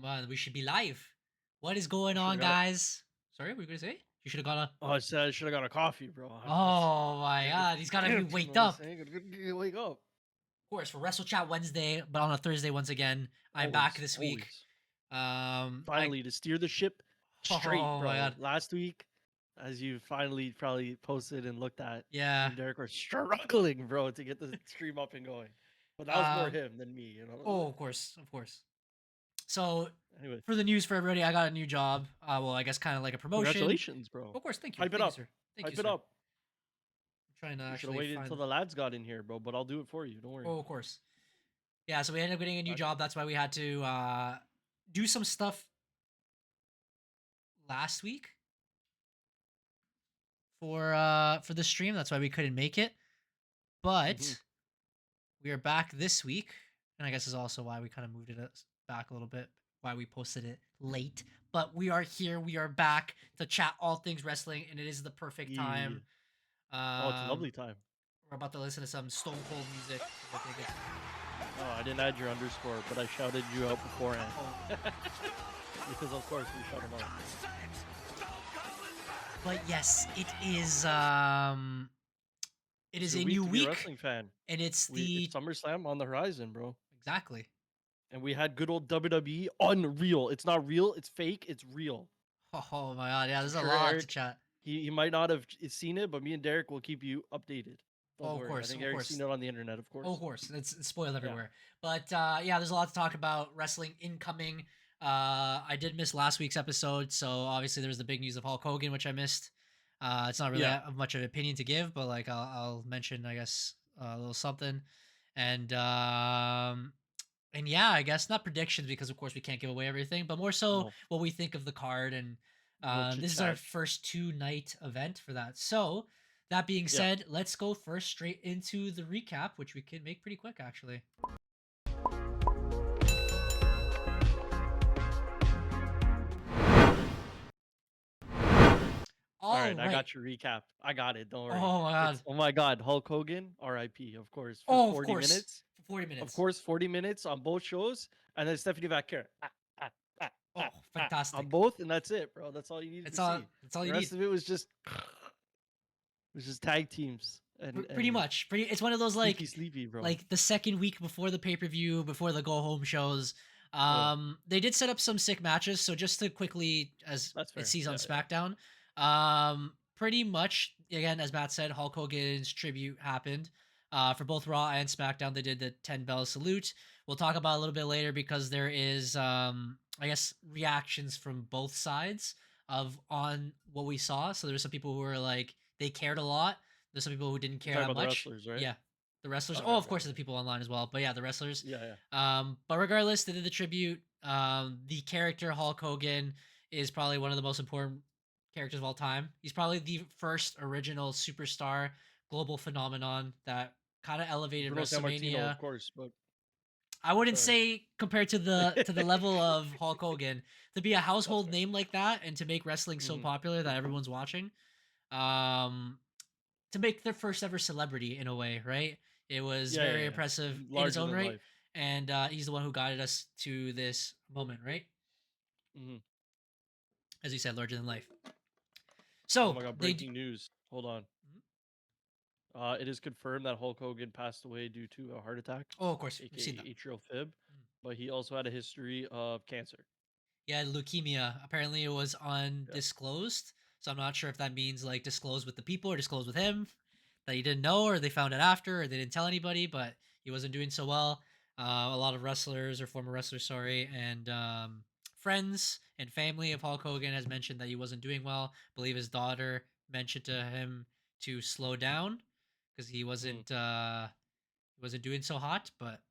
man, we should be live. What is going Should on, have got a. guys? Sorry, what were you gonna say? You should have got a. Oh, I said I should have got a coffee, bro. Oh my god, he's gotta be You know waked what I'm up. saying? Gotta wake up. Of course, for Wrestle Chat Wednesday, but on a Thursday once again. I'm back Always, this week. always. I Finally, to steer the ship straight, oh my bro. god, Last week, as you finally probably posted and looked at, me yeah. and Derek were struggling, bro, to get the stream up and going. But that was more Um, him than me, you know. oh, of course, of course. So, Anyway, for the news for everybody, I got a new job. Well, I guess kind of like a promotion. congratulations, bro. Of course, thank you, Hype it thank you, up. sir. Thank you, Hype it sir. up. I'm trying to You should have actually waited find. until the lads got in here, bro. But I'll do it for you. Don't worry. Oh, of course. Yeah, so we ended up getting a new Right. job. That's why we had to do some stuff last week for the stream. That's why we couldn't make it. But Mhm. we are back this week, and I guess is also why we kind of moved it back a little bit. Why we posted it late, but we are here. We are back to chat all things wrestling, and it is the perfect time. Oh, it's a lovely time. We're about to listen to some Stone Cold music. I think it's Oh, I didn't add your underscore, but I shouted you out beforehand. oh. Because of course we shout him out. But yes, it is. It is It's a your new to be a week, wrestling fan. and it's the It's SummerSlam on the horizon, bro. exactly. And we had good old WWE unreal. It's not real, it's fake, it's real. Oh my god, yeah, there's a Sure, lot to Eric, chat. he might not have seen it, but me and Derek will keep you updated. Don't Oh, of worry. course, I think of Eric's course. seen it on the internet, of course. Oh, of course, it's spoiled Yeah. everywhere. But yeah, there's a lot to talk about. Wrestling incoming. I did miss last week's episode, so obviously there was the big news of Hulk Hogan, which I missed. It's not really Yeah. much of an opinion to give, but like I'll mention, I guess, a little something, and yeah, I guess not predictions because of course we can't give away everything, but more so No. what we think of the card, and We'll this is our chit-chat. first 2-night event for that. So that being Yeah. said, let's go first straight into the recap, which we can make pretty quick actually. All right, I got your recap. I got it. Don't worry. Oh my god. Oh my god, Hulk Hogan, R.I.P. Of course. For Oh, of 40 course. minutes. For 40 minutes. Of course, 40 minutes on both shows, and then Stephanie Vaquer. Oh, fantastic. On both, and that's it, bro. That's all you need to see. That's all The you rest need. of it was just tag teams and Pretty much. It's one of those like sleepy, bro. like the second week before the pay-per-view, before the go home shows. They did set up some sick matches, so just to quickly, as That's fair. it sees on Yeah, SmackDown, pretty much again, as Matt said, Hulk Hogan's tribute happened. For both Raw and SmackDown, they did the 10 bell salute. We'll talk about it a little bit later because there is I guess reactions from both sides on what we saw. So there's some people who were like they cared a lot. There's some people who didn't care You're that talking about the much. wrestlers, right? Yeah, the wrestlers. Okay, Oh, of okay, course, okay. the people online as well. But yeah, the wrestlers. Yeah. But regardless, they did the tribute. The character Hulk Hogan is probably one of the most important characters of all time. He's probably the first original superstar, global phenomenon that kind of elevated Bruno Sammartino, WrestleMania. of course, but I wouldn't sorry. say compared to the level of Hulk Hogan to be a household fair. name like that and to make wrestling so Mhm. popular that everyone's watching. To make their first ever celebrity in a way, right? It was very impressive in his Larger own than right, life. and he's the one who guided us to this moment, right? Mhm. As you said, larger than life. Oh So my god, breaking news. Hold on. It is confirmed that Hulk Hogan passed away due to a heart attack, Oh, of course, we've seen aka that. atrial fib, but he also had a history of cancer. Yeah, leukemia. Apparently, it was undisclosed, so I'm not sure if that means like disclosed with the people or disclosed with him that he didn't know, or they found it after, or they didn't tell anybody. But he wasn't doing so well. A lot of wrestlers or former wrestlers, sorry, and friends and family of Hulk Hogan has mentioned that he wasn't doing well. I believe his daughter mentioned to him to slow down because he wasn't doing so hot. But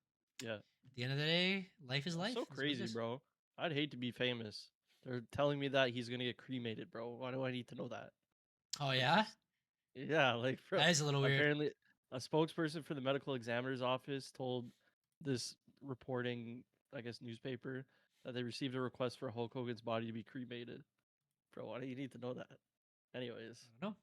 Yeah. at the end of the day, life is life. So That's what it crazy, is. bro. I'd hate to be famous. They're telling me that he's gonna get cremated, bro. Why do I need to know that? Oh It's yeah, just- yeah, like bro. that is a little weird. Apparently, a spokesperson for the medical examiner's office told this reporting, I guess, newspaper that they received a request for Hulk Hogan's body to be cremated. Bro, why do you need to know that? Anyways, I don't know.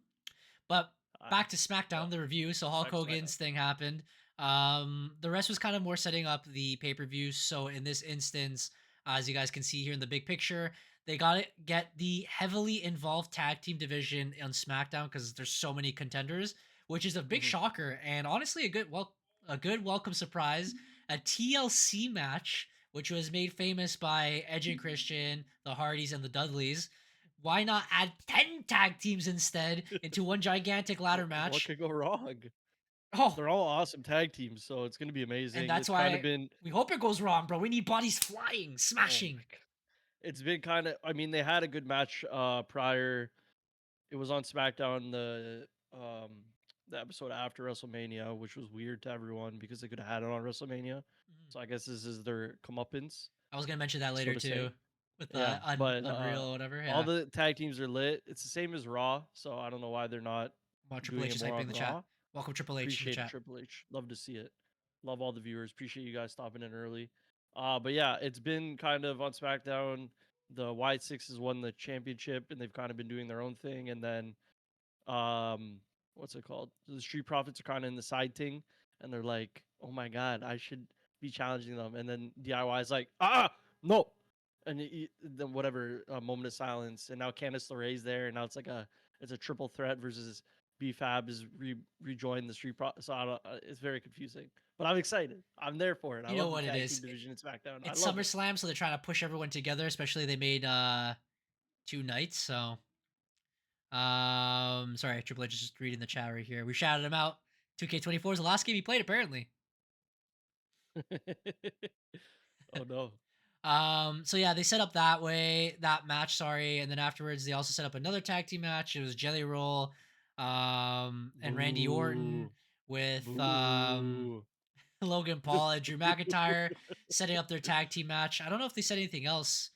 But back to yeah. SmackDown, the review. So Hulk Back to Hogan's SmackDown. thing happened. The rest was kind of more setting up the pay-per-view. So in this instance, As you guys can see here in the big picture, they got to get the heavily involved tag team division on SmackDown because there's so many contenders, which is a big Mhm. shocker and honestly a good welcome surprise. A TLC match, which was made famous by Edge and Christian, the Hardys, and the Dudleys. Why not add 10 tag teams instead into one gigantic ladder What match? could go wrong? Oh, They're all awesome tag teams, so it's gonna be and amazing. that's It's kind of why been we hope it goes wrong, bro. We need bodies flying, oh my smashing. god. It's been kind of. I mean, they had a good match prior. It was on SmackDown um the episode after WrestleMania, which was weird to everyone because they could have had it on WrestleMania. Mhm. So I guess this is their comeuppance, I was gonna mention that so later to say. too, with Yeah, the but Unreal or whatever. all Yeah, the tag teams are lit. It's the same as Raw, so I don't know why they're not well, Triple doing H it is more hyping on the chat. Raw. Welcome Triple H in the Appreciate it, chat. Triple H. Love to see it. Love all the viewers. Appreciate you guys stopping in early. But yeah, it's been kind of on SmackDown. The White Sixes won the championship, and they've kind of been doing their own thing. And then, um, what's it called? The Street Profits are kind of in the side thing, and they're like, "Oh my god, I should be challenging them." And then DIY is like, no," and then whatever, moment of silence. And now Candice LeRae's there, and now it's a triple threat versus BFAB is rejoined the Street Pro. So I don't, it's very confusing, but I'm excited. I'm there for it. I You know love the what it tag team is. division in SmackDown. I It's love it. SummerSlam, so they're trying to push everyone together. Especially they made 2 nights. So sorry, Triple H is just reading the chat right here. We shouted him out. 2K24 is the last game he played apparently. Oh no. So yeah, they set up that match, sorry, and then afterwards they also set up another tag team match. It was Jelly Roll, and Randy Orton Boo. with Boo. Logan Paul and Drew McIntyre setting up their tag team match. I don't know if they said anything else.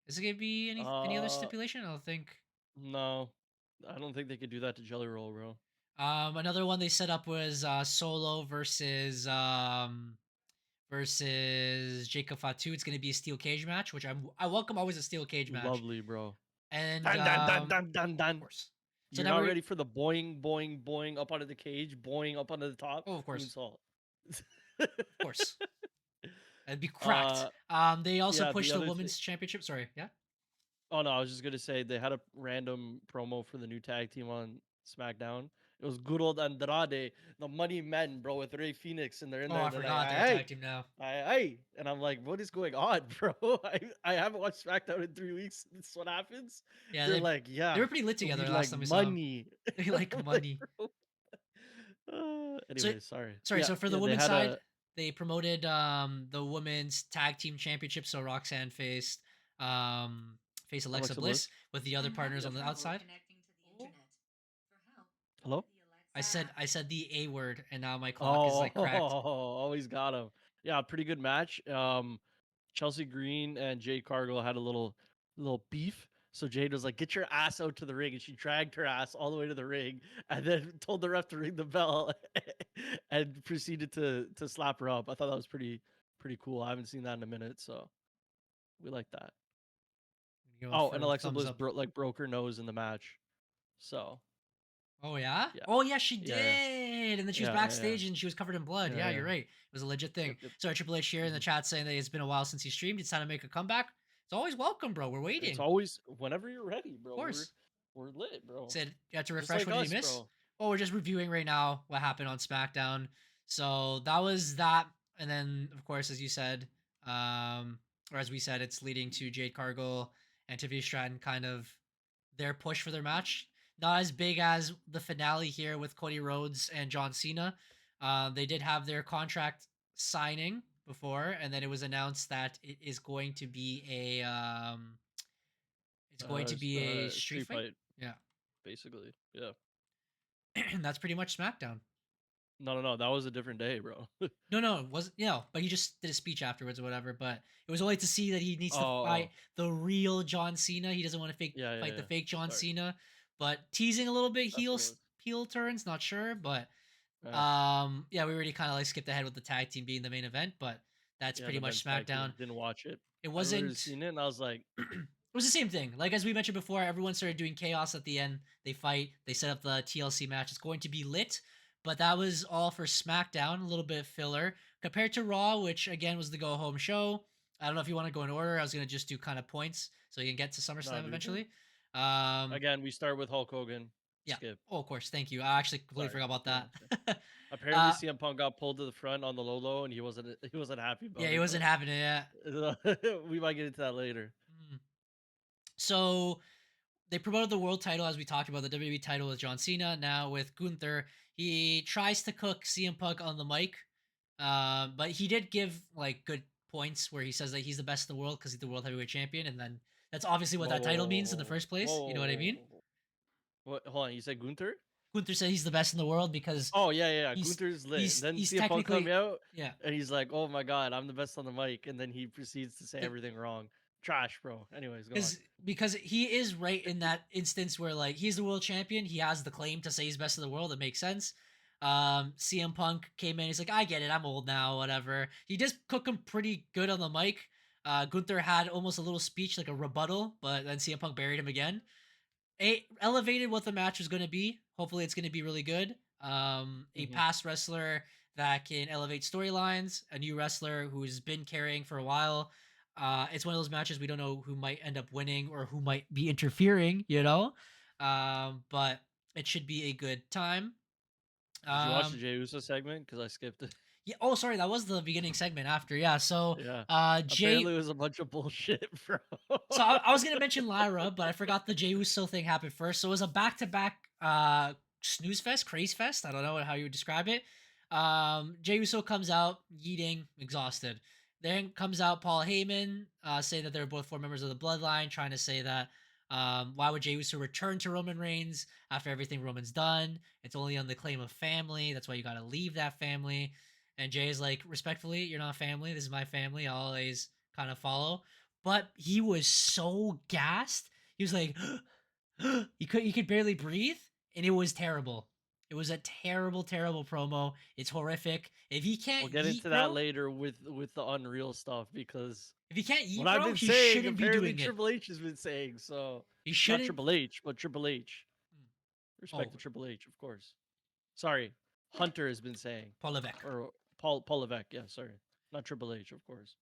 Is it gonna be any other uh stipulation? I don't think. no. I don't think they could do that to Jelly Roll, bro. Another one they set up was Solo versus Jacob Fatu. It's going to be a steel cage match, which I welcome always a steel cage match. Lovely, bro. And Dun dun dun dun dun of dun. course, so You're now not we're ready for the boing, boing, boing up onto the cage, boing up onto the top. of course, Moonsault. of course, it'd be cracked. uh, They also yeah. The pushed the other thing. women's championship. Sorry, yeah. Oh no, I was just gonna say they had a random promo for the new tag team on SmackDown. It was good old Andrade, the Money Men, bro, with Ray Phoenix, and they're in Oh, there, I and they're like, forgot they're a "Hey, tag team now. hey," and I'm like, "What is going on, bro? I haven't watched SmackDown in 3 weeks. This is what happens." Yeah, They're like, they "Yeah, were pretty lit we together last like time we saw them. money." They like I'm like, money. bro. So Anyway, sorry. sorry. Yeah, So for the yeah, they women's had side, a they promoted the women's tag team championship. So Roxanne faced Alexa Alexa Bliss Bliss. with the other partners on the outside. Oh. Hello. I said the A word, and now my clock is Oh, like cracked. always got him. Yeah, pretty good match. Chelsea Green and Jade Cargill had a little beef. So Jade was like, "Get your ass out to the ring," and she dragged her ass all the way to the ring, and then told the ref to ring the bell, and proceeded to slap her up. I thought that was pretty cool. I haven't seen that in a minute, so we like that. Going Oh, and for Alexa thumbs Bliss up. broke her nose in the match. So Oh yeah. yeah, Oh yeah, she yeah, did. And then she was yeah, yeah, yeah, backstage and she was covered in blood. yeah, Yeah, yeah. you're right. It was a legit thing. Yep, yep. Sorry, Triple H here in the Mhm. chat saying that it's been a while since he streamed. It's time to make a comeback. It's always welcome, bro. We're It's waiting. always whenever you're ready, Of bro. course. We're lit, bro. Said you have to Just refresh. like What did you us, miss? bro. Well, we're just reviewing right now what happened on SmackDown. So that was that, and then of course, as you said, or as we said, it's leading to Jade Cargill and Tiffany Stratton kind of their push for their match. Not as big as the finale here with Cody Rhodes and John Cena. They did have their contract signing before, and then it was announced that it is going to be a street Street fight. fight, Yeah. basically. Yeah. And that's pretty much SmackDown. No. That was a different day, bro. No, it wasn't. But he just did a speech afterwards or whatever. But it was only to see that he needs Oh, to fight oh, the real John Cena. He doesn't want to yeah, yeah, fight the yeah. fake John Sorry, Cena. But teasing a little bit that's what it was. heel turns, not sure. But Yeah, yeah, we already kind of like skipped ahead with the tag team being the main event. But that's yeah. pretty The much men's tag team SmackDown. didn't watch it. It I literally wasn't. seen it, and I was like, It was the same thing. Like as we mentioned before, everyone started doing chaos at the end. They fight. They set up the TLC match. It's going to be lit. But that was all for SmackDown. A little bit filler compared to Raw, which again was the go home show. I don't know if you want to go in order. I was gonna just do kind of points so you can get to No, SummerSlam dude. Yeah. eventually. Um, Again, we start with Hulk Hogan. yeah. Skip. Oh, of course. Thank you. I actually completely Sorry. forgot about Yeah. that. Apparently, CM Punk got pulled to the front on the low, and he wasn't happy Yeah, about he it. wasn't having it. Yeah. But we might get into that later. Mm. So they promoted the world title as we talked about the WWE title with John Cena. Now with Gunther, he tries to cook CM Punk on the mic, but he did give like good points where he says that he's the best in the world because he's the world heavyweight champion, and then that's obviously what Whoa, that whoa, title whoa, means in the whoa, first place. whoa, You know what I whoa, mean? whoa, whoa. What? Hold on. You said Gunther? Gunther said he's the best in the world because Oh yeah. he's Gunther's lit. And he's then he's CM Punk come technically out, yeah. and he's like, "Oh my god, I'm the best on the mic," and then he proceeds to say everything wrong. Trash, bro. Anyways, go on. Because he is right in that instance where like he's the world champion, he has the claim to say he's best in the world. It makes sense. CM Punk came in, he's like, I get it, I'm old now, whatever. He just cooked him pretty good on the mic. Gunther had almost a little speech, like a rebuttal, but then CM Punk buried him again. Elevated what the match was going to be. Hopefully, it's going to be really good. A Hmm. past wrestler that can elevate storylines, a new wrestler who's been carrying for a while. It's one of those matches we don't know who might end up winning or who might be interfering, but it should be a good time. Did you watch the Um, Jey Uso segment? Because I skipped it. yeah. Oh, sorry, that was the beginning segment. After, yeah. So, Yeah. Jay. Apparently, it was a bunch of bullshit, bro. So I was gonna mention Lyra, but I forgot the Jey Uso thing happened first. So it was a back-to-back snooze fest, craze fest. I don't know how you would describe it. Jey Uso comes out yeeting, exhausted. Then comes out Paul Heyman, saying that they're both 4 members of the Bloodline, trying to say that why would Jey Uso return to Roman Reigns after everything Roman's done? It's only on the claim of family. That's why you got to leave that family. And Jay is like, respectfully, you're not family. This is my family. I'll always kind of follow. But he was so gassed. He was like, he could barely breathe, and it was terrible. It was a terrible, terrible promo. It's horrific. If he We'll can't get yeet, into that bro, later with the Unreal stuff because if he can't what yeet, I've bro, been he saying, shouldn't be apparently doing it. Triple H has been saying. So He not shouldn't. Triple H, but Triple H. Respect Oh, the Triple H, of course. Sorry, Hunter has been saying, Paul Levesque. or Paul Levesque. Yeah, sorry, not Triple H, of course.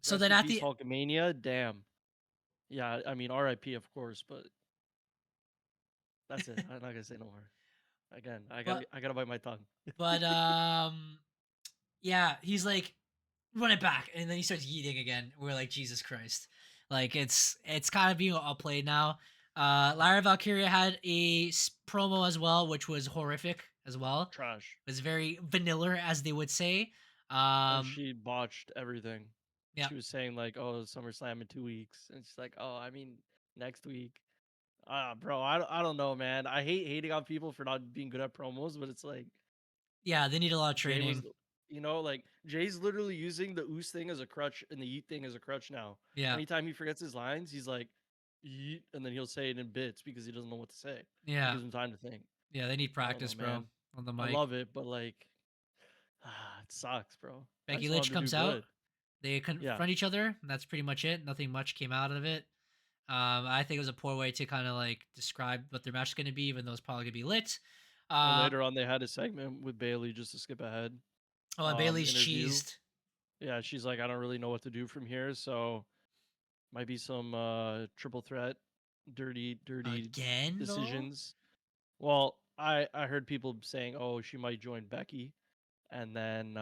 So Rest then in at peace, the Hulkamania. Damn. Yeah, I mean R.I.P. of course, but that's it. I'm not gonna say no more. Again, but I gotta bite my tongue. but yeah, he's like, run it back, and then he starts yeeting again. We're like, Jesus Christ, like it's kind of being outplayed now. Lyra Valkyria had a promo as well, which was horrific as well. Trash. It was very vanilla, as they would say. And Um, she botched everything. yeah, She was saying like, "Oh, SummerSlam in 2 weeks," and she's like, "Oh, I mean next week." Bro, I don't know, man. I hate hating on people for not being good at promos, but it's like yeah, they need a lot of Jay was, training. like Jay's literally using the Oos thing as a crutch and the Yeet thing as a crutch now. Yeah, Anytime he forgets his lines, he's like, Yeet, and then he'll say it in bits because he doesn't know what to say. It yeah, gives him time to think. yeah. They need I don't know, practice, bro, man. on the I mic. love it, but like, it sucks, bro. I Becky just want Lynch him to do comes out. good. They Yeah. confront each other. And that's pretty much it. Nothing much came out of it. I think it was a poor way to kind of like describe what their match is going to be, even though it's probably going to be lit. And Um, later on, they had a segment with Bailey just to skip ahead. oh, and Bailey's Interview. cheesed Yeah, she's like, I don't really know what to do from here, so might be some triple threat, dirty again, though. decisions. Well, I heard people saying, oh, she might join Becky, and then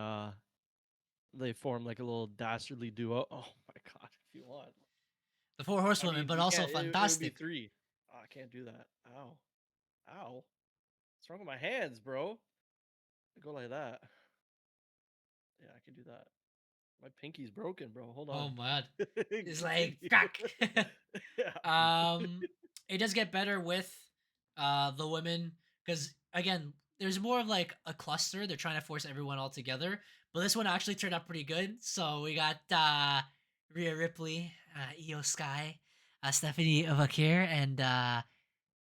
they form like a little dastardly duo. Oh my god, if you want. The Four I Horsewomen, mean, but you also can't. It would be fantastic. three. Oh, I can't do that. Ow, ow. What's wrong with my hands, bro? I go like that. Yeah, I can do that. My pinky's broken, bro. Hold Oh on. my! It's like Continue. crack. Yeah. It does get better with the women because again, there's more of like a cluster. They're trying to force everyone all together, but this one actually turned out pretty good. So we got Rhea Ripley, Io Sky, Stephanie Vakir, and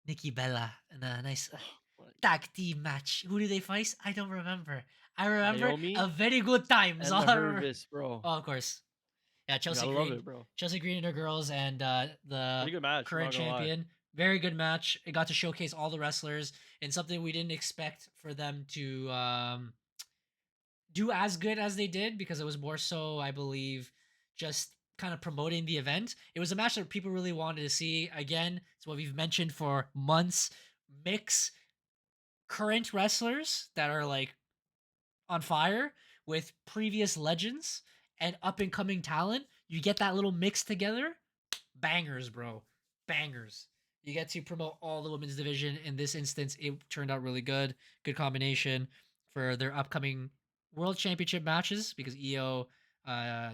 Nikki Bella in a nice Oh, my tag team match. Who do they face? I don't remember. I remember a Naomi very good time. Is and all the I remember. Hervis, bro. Oh, of course. Yeah, You Chelsea gotta love Green. it, bro. Chelsea Green and her girls, and the Pretty good match. I'm current not gonna lie. champion. Very good match. It got to showcase all the wrestlers and something we didn't expect for them to do as good as they did because it was more so, I believe, just kind of promoting the event. It was a match that people really wanted to see. Again, it's what we've mentioned for months. Mix current wrestlers that are like on fire with previous legends and up and coming talent. You get that little mix together. Bangers, bro. Bangers. You get to promote all the women's division. In this instance, it turned out really good. Good combination for their upcoming world championship matches because Io,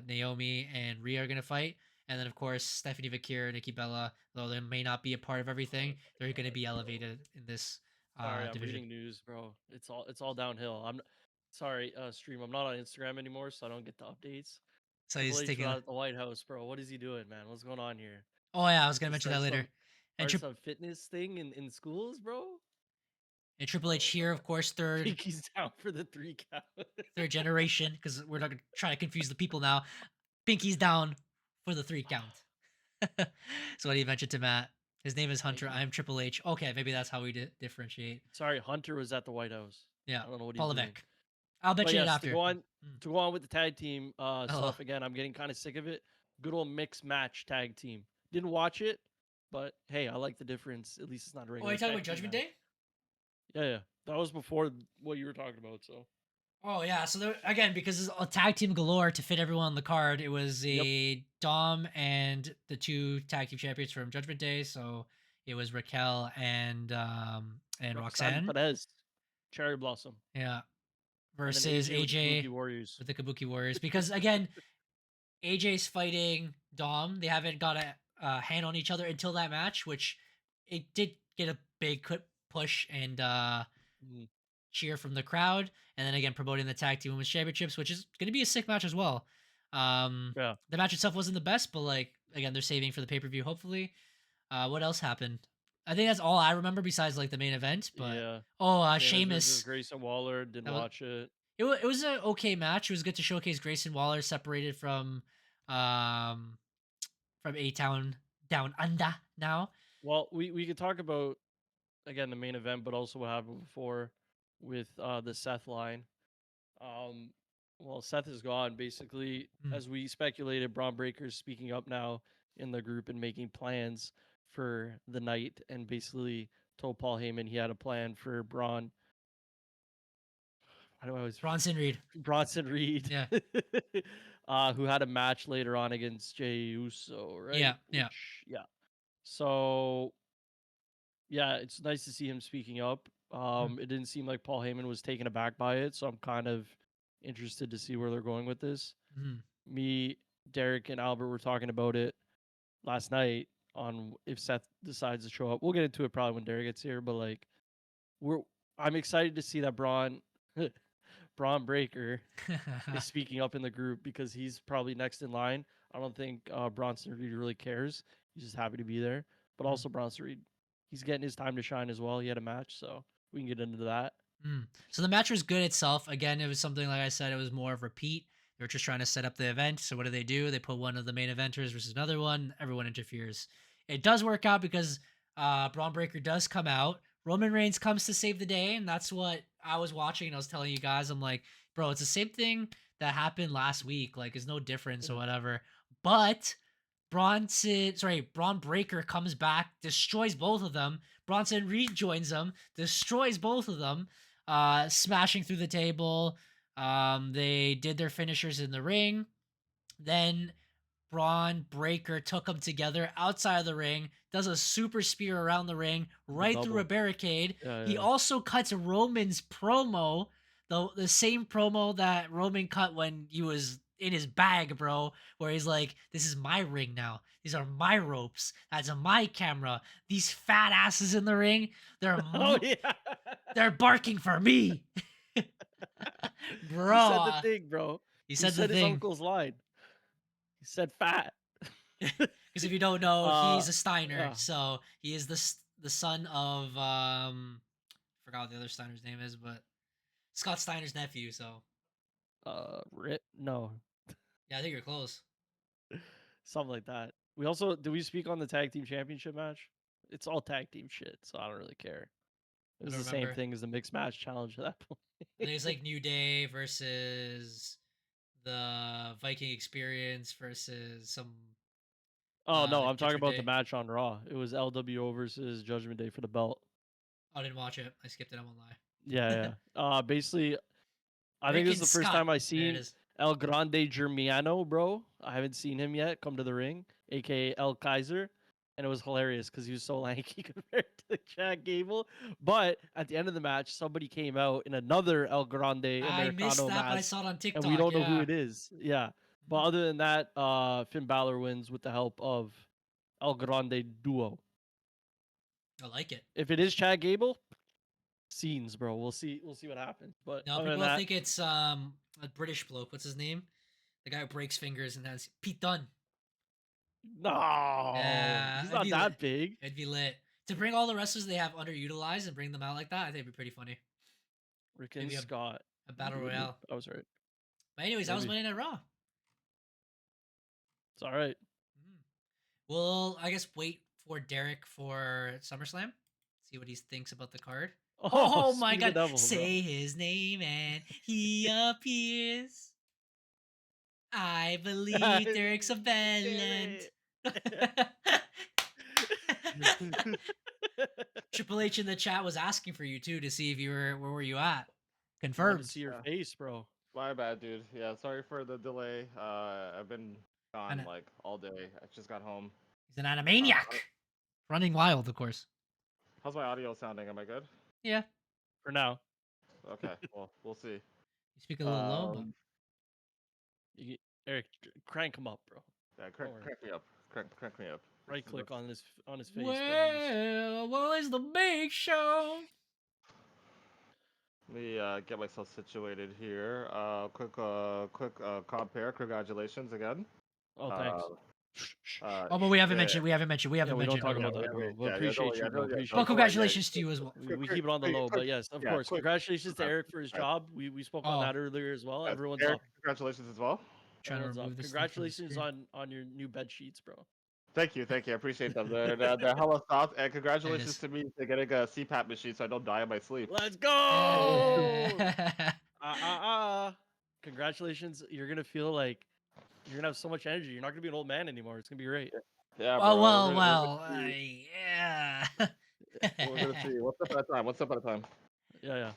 Naomi, and Rhea are going to fight. And then, of course, Stephanie Vakir, Nikki Bella, though they may not be a part of everything, Oh they're my going to god, be bro. elevated in this Sorry, I'm division. reading news, bro. It's all downhill. Sorry, stream. I'm not on Instagram anymore, so I don't get the updates. So Triple he's H taking without a. at the White House, bro. What is he doing, man? What's going on here? Oh, yeah, I was About going to to mention that start later. And, some fitness thing in schools, bro? Triple H Oh my here, of god. cour's third Pinky's down for the 3 count. third generation because we're not gonna try to confuse the people now. Pinky's down for the 3 count. So what do you mention to Matt? His name is Thank Hunter. you. I'm Triple H. Okay, maybe that's how we differentiate. Sorry, Hunter was at the White House. Yeah, I don't know what he's Paul doing. Levesque. I'll But mention it yes, after. Mm. to go on with the tag team Oh, stuff again, I'm getting kind of sick of it. Good old mixed match tag team. Didn't watch it, but hey, I like the difference. At least it's not a are you regular talking about tag team Judgment match. Day? Yeah. That was before what you were talking about. So. Oh yeah. So there, again, because it's a tag team galore to fit everyone on the card, it was Yep. a Dom and the 2 tag team champions from Judgment Day. So it was Raquel and Roxanne Roxanne. Perez, Cherry Blossom, Yeah. and then Versus AJ with the AJ Kabuki Warriors. with the Kabuki Warriors. Because again, AJ's fighting Dom. They haven't got a hand on each other until that match, which it did get a big push and Mhm. cheer from the crowd. And then again, promoting the tag team women's championships, which is going to be a sick match as well. Yeah. The match itself wasn't the best, but like again, they're saving for the pay per view. Hopefully, what else happened? I think that's all I remember besides like the main event. But Yeah. Sheamus versus Sheamus. Grayson Waller. Didn't That was watch it. it was an okay match. It was good to showcase Grayson Waller separated um from A Town Down Under now. Well, we could talk about again the main event, but also what happened before with the Seth line. Um, well, Seth is gone. Basically, Mm. as we speculated, Braun Breaker's speaking up now in the group and making plans for the night, and basically told Paul Heyman he had a plan for Braun. How do I always Bronson Reed. Bronson Reed, Yeah. who had a match later on against Jey Uso, right? Yeah. Yeah. Yeah. So yeah, it's nice to see him speaking up. Mm. It didn't seem like Paul Heyman was taken aback by it, so I'm kind of interested to see where they're going with this. Mm. Me, Derek, and Albert were talking about it last night on if Seth decides to show up. We'll get into it probably when Derek gets here, but like we're I'm excited to see that Braun Breaker is speaking up in the group because he's probably next in line. I don't think Bronson Reed really cares. He's just happy to be there. But Mm. also Bronson Reed, he's getting his time to shine as well. He had a match, so we can get into that. Mm. So the match was good itself. Again, it was something like I said, it was more of repeat. They were just trying to set up the event. So what do? They put one of the main eventers versus another one. Everyone interferes. It does work out because Braun Breaker does come out. Roman Reigns comes to save the day, and that's what I was watching. And I was telling you guys, I'm like, bro, it's the same thing that happened last week. Like, it's no difference or whatever. But Braun Breaker comes back, destroys both of them. Bronson Reed joins them, destroys both of them, smashing through the table. They did their finishers in the ring. Then Braun Breaker took them together outside of the ring, does a super spear around the ring, The right through a double. barricade. Yeah, He yeah. also cuts Roman's promo, the same promo that Roman cut when he was in his bag, bro, where he's like, "This is my ring now. These are my ropes. That's my camera. These fat asses in the ring, they're Oh yeah. they're barking for me." Bro, He said the thing, bro. he He said the said his thing. uncle's line. He said fat. Because if you don't know, uh he's a Steiner, yeah. so he is the son of forgot what the other Steiner's name is, but Scott Steiner's nephew. So Rip? No. yeah, I think you're close. Something like that. We also did we speak on the tag team championship match? It's all tag team shit, so I don't really care. It I was don't the same remember. thing as the mixed match challenge at that I think point. it's like New Day versus the Viking Experience versus some Oh no, like I'm talking different about the day. match on Raw. It was LWO versus Judgment Day for the belt. I didn't watch it. I skipped it. I won't Yeah, lie. yeah. Basically, I think Rick this is and the first Scott. time I There it seen is. El Grande Germiano, bro. I haven't seen him yet come to the ring, aka El Kaiser, and it was hilarious because he was so lanky compared to Chad Gable. But at the end of the match, somebody came out in another El Grande I missed Americano that, but I mask, saw it on and we TikTok. don't know who Yeah. it is. Yeah, but other than that, Finn Balor wins with the help of El Grande Duo. I like it. If it is Chad Gable, scenes, bro. We'll see. We'll see what happens. But No, other than people that, think it's a British bloke. What's his name? The guy who breaks fingers and has Pete Dunne. no, Yeah, he's not that big. it'd be lit to bring all the wrestlers they have underutilized and bring them out like that. I think it'd be pretty funny. Rick and Maybe Scott. a battle royale. I was right. But anyways, that was Maybe. Monday Night Raw. It's all right. Mhm. We'll I guess wait for Derek for SummerSlam. See what he thinks about the card. Oh, Oh my speak of the god! devil, Say bro. his name and he appears. I believe Derek's a Damn villain. it. Triple H in the chat was asking for you too to see if you were where were you at. I want to Confirmed. see your face, bro. My bad, dude. Yeah, sorry for the delay. I've been gone And like all day. I just got home. he's an Uh, animaniac. Running wild, of course. how's my audio sounding? Am I good? Yeah. For now. Okay, well, we'll see. You speak a little low, but You, Eric, crank him up, bro. Yeah, Don't worry. crank me up. Crank me up. Right click on his face, bro. well, what is the big show? Let me get myself situated here. Quick compare. Congratulations again. Oh, thanks. Oh, but we haven't Yeah, mentioned. We haven't mentioned. We haven't We don't mentioned. talk Okay. about that, bro. We yeah, appreciate you, bro. Appreciate Well, you. congratulations to you as well. We keep it on the low, but yes, of course. Congratulations to Eric for his job. We spoke on that earlier as well. Everyone's Eric, up. congratulations as well. Trying to Everyone's remove up. this thing from the Congratulations screen. on your new bed sheets, bro. Thank you. I appreciate them. They're hella soft, and congratulations is. to me for getting a CPAP machine so I don't die in my sleep. Let's go! Yeah. Congratulations. You're gonna feel like you're gonna have so much energy. You're not gonna be an old man anymore. It's gonna be great. Yeah, Oh bro. well. Yeah. We're gonna see. What's up at a time? What's up at a time? Yeah.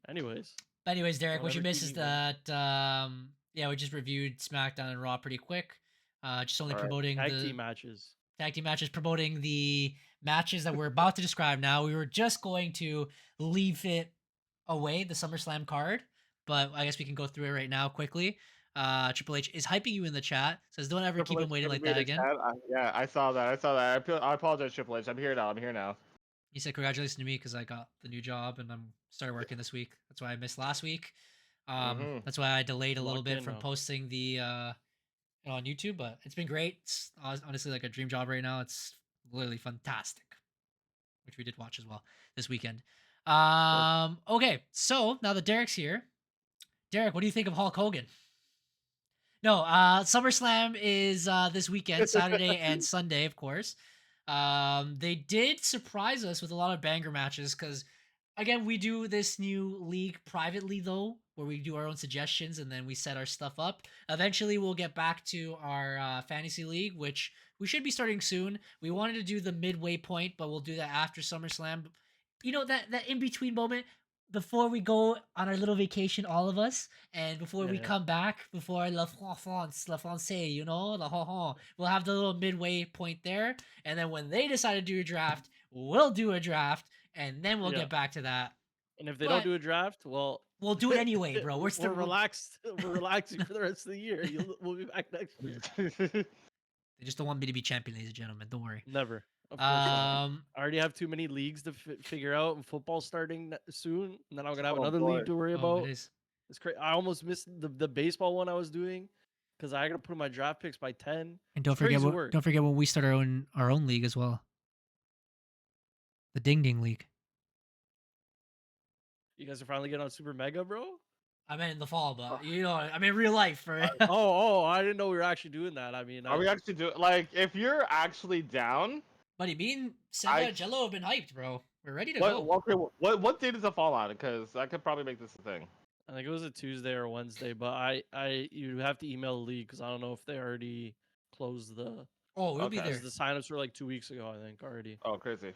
Anyways, Derek, don't what you ever missed keep is me waiting. that yeah, we just reviewed SmackDown and Raw pretty quick. Just only All right. promoting Tag the team matches. tag team matches, promoting the matches that we're about to describe now. We were just going to leave it away, the SummerSlam card, but I guess we can go through it right now quickly. Triple H is hyping you in the chat. Says, "Don't ever keep him waiting like that again." Yeah, I saw that. I apologize, Triple H. I'm here now. He said, "Congratulations to me because I got the new job and I'm started working this week. That's why I missed last week. That's why I delayed a little Locked bit in from now. posting the on YouTube, but it's been great. It's honestly like a dream job right now. It's literally fantastic, which we did watch as well this weekend. Okay, so now that Derek's here, Derek, what do you think of Hulk Hogan? No, SummerSlam is this weekend, Saturday and Sunday, of course. They did surprise us with a lot of banger matches because, again, we do this new league privately though, where we do our own suggestions and then we set our stuff up. Eventually, we'll get back to our fantasy league, which we should be starting soon. We wanted to do the midway point, but we'll do that after SummerSlam. You know that in between moment before we go on our little vacation, all of us, and before we come back, before La Francais, you know, we'll have the little midway point there, and then when they decide to do a draft, we'll do a draft, and then we'll get back to that. And if they don't do a draft, well, we'll do it anyway, bro. We're relaxed. We're relaxing for the rest of the year. We'll be back next year. They just don't want me to be champion, ladies and gentlemen. Don't worry. Never. Of course not. I already have too many leagues to figure out, and football starting soon. And then I'm gonna have another league to worry about. It is. It's crazy. I almost missed the baseball one I was doing because I gotta put my draft picks by 10. And don't forget when we start our own league as well. The Ding Ding League. You guys are finally getting on Super Mega, bro? I meant in the fall, but you know, I mean real life. Right? I didn't know we were actually doing that. I mean, are we actually doing like if you're actually down? Buddy, me and Sega and Jello have been hyped, bro. We're ready to go. What date does it fall on? Because I could probably make this a thing. I think it was a Tuesday or Wednesday, but you have to email the league because I don't know if they already closed the. Oh, we'll be Okay. there. The signups were like 2 weeks ago, I think already. Oh, crazy.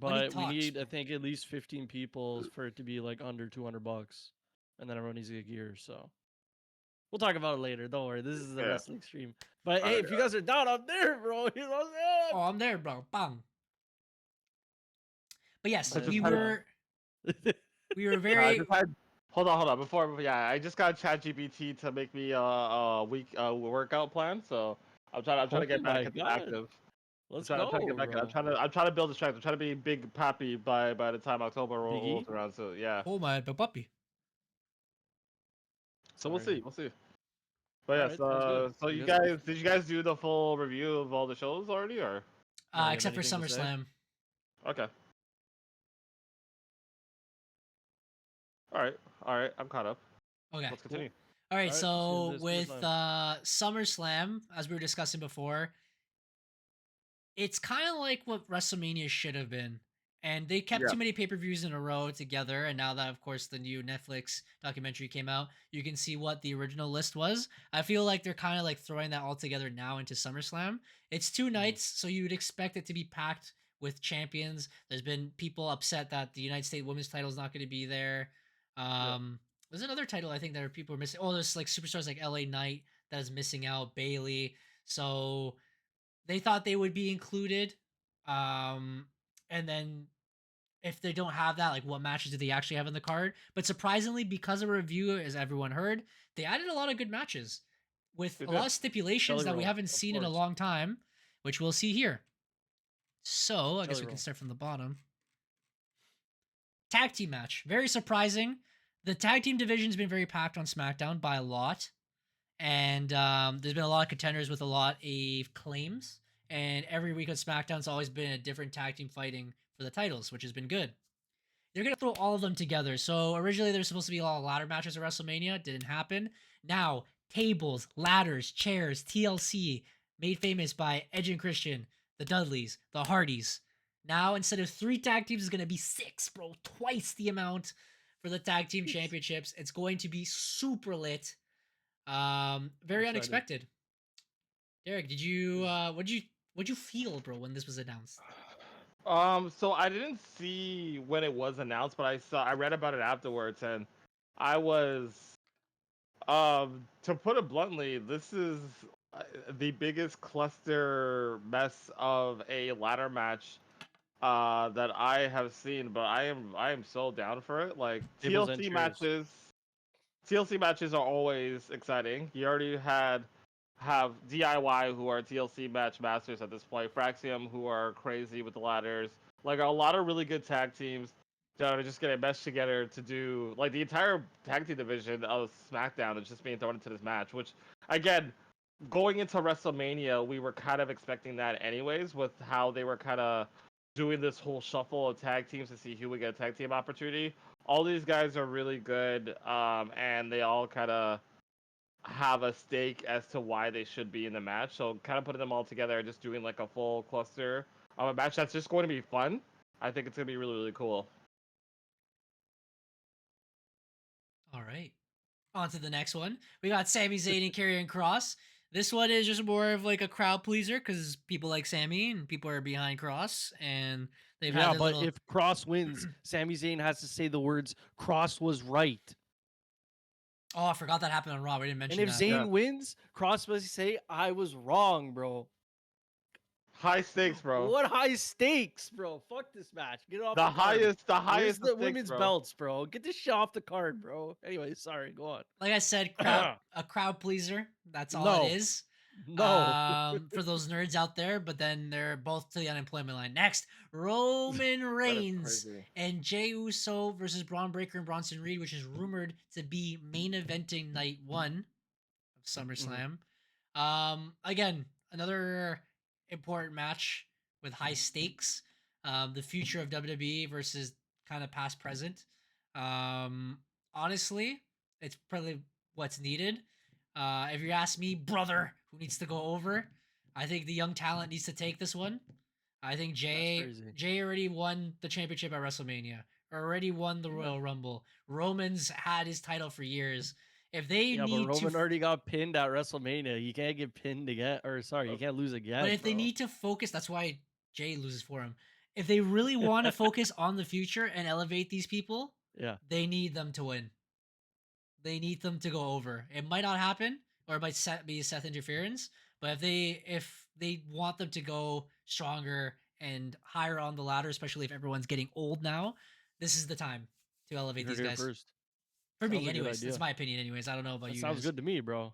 Money But we talks, need, I bro. think, at least 15 people for it to be like under $200, and then everyone needs to get gear. So we'll talk about it later. Don't worry, this is the Yeah. wrestling stream. But hey, Alright, if you guys are down, I'm there, bro. You know what Oh, I'm there, bro. Bang. But yes, But we just had- were I very. just had. Hold on. Before, yeah, I just got ChatGPT to make me a week workout plan. So I'm trying to get back into active. Let's I'm go, trying to get back in. bro. I'm trying to build the strength. I'm trying to be big pappy by the time October Big E? rolls around. So yeah. Oh my puppy. So we'll Sorry. see. We'll see. But yes, Alright, sounds good. so I you guess- guys, did you guys do the full review of all the shows already, or? Don't you have Except for anything to say? SummerSlam. Okay. All right. I'm caught up. Okay. Let's continue. All right. Alright, So let's do with this SummerSlam, as we were discussing before, it's kind of like what WrestleMania should have been. And they kept Yeah. too many pay-per-views in a row together. And now that, of course, the new Netflix documentary came out, you can see what the original list was. I feel like they're kind of like throwing that all together now into SummerSlam. It's 2 nights, so you would expect it to be packed with champions. There's been people upset that the United States Women's title is not going to be there. There's another title I think that people are missing. Oh, there's like superstars like LA Knight that is missing out, Bailey. So they thought they would be included. And then if they don't have that, like what matches do they actually have in the card? But surprisingly, because of a review, as everyone heard, they added a lot of good matches with They a lot did. of stipulations Jelly that we roll, haven't of seen in a course. long time, which we'll see here. So I guess Jelly we can roll. start from the bottom. Tag team match. Very surprising. The tag team division's been very packed on SmackDown by a lot. And there's been a lot of contenders with a lot of claims. And every week on SmackDown's always been a different tag team fighting for the titles, which has been good. They're going to throw all of them together. So originally there's supposed to be a lot of ladder matches at WrestleMania. Didn't happen. Now, tables, ladders, chairs, TLC, made famous by Edge and Christian, the Dudleys, the Hardys. Now, instead of 3 tag teams, it's going to be 6, bro. Twice the amount for the tag team championships. It's going to be super lit. Very unexpected. Derek, did you what'd you feel, bro, when this was announced? So I didn't see when it was announced, but I read about it afterwards, and I was, to put it bluntly, this is the biggest cluster mess of a ladder match that I have seen, but I am so down for it. Like Tables and TLC chairs. matches are always exciting. You already have DIY, who are TLC match masters at this point, Fraxium, who are crazy with the ladders. Like a lot of really good tag teams that are just getting meshed together to do, like, the entire tag team division of SmackDown is just being thrown into this match. Which, again, going into WrestleMania, we were kind of expecting that anyways, with how they were kind of doing this whole shuffle of tag teams to see who would get a tag team opportunity. All these guys are really good, and they all kind of have a stake as to why they should be in the match. So kind of putting them all together and just doing like a full cluster of a match that's just going to be fun. I think it's going to be really, really cool. All right. On to the next one. We got Sami Zayn and Karrion Kross. This one is just more of like a crowd pleaser because people like Sami and people are behind Kross, and they've had Yeah, their but little... if Cross wins, Sami Zayn has to say the words "Cross was right." Oh, I forgot that happened on Raw. We didn't mention And if that. Zayn wins, Cross must say, "I was wrong, bro." High stakes, bro. What high stakes, bro? Fuck this match. Get it off The the card. highest Where's of the stakes, women's bro. belts, bro? Get this shit off the card, bro. Anyway, sorry. Go on. Like I said, a crowd pleaser. That's all No. it is. No. For those nerds out there, but then they're both to the unemployment line. Next, Roman Reigns crazy. and Jey Uso versus Braun Breaker and Bronson Reed, which is rumored to be main eventing night 1 of SummerSlam. Again, another important match with high stakes. The future of WWE versus kind of past present. Honestly, it's probably what's needed. If you ask me, brother, who needs to go over, I think the young talent needs to take this one. I think Jay crazy. Jay already won the championship at WrestleMania. already won the Royal Rumble. Roman's had his title for years. If they but need Roman to, already got pinned at WrestleMania. You can't get pinned again, or sorry, you can't lose again. but if they need to focus, that's why Jay loses for him. If they really want to focus on the future and elevate these people, they need them to win. They need them to go over. It might not happen, or it might be Seth interference. But if they want them to go stronger and higher on the ladder, especially if everyone's getting old now, this is the time to elevate these guys. First. For me, anyways, that's my opinion. Anyways, I don't know about you. Sounds guys. good to me, bro.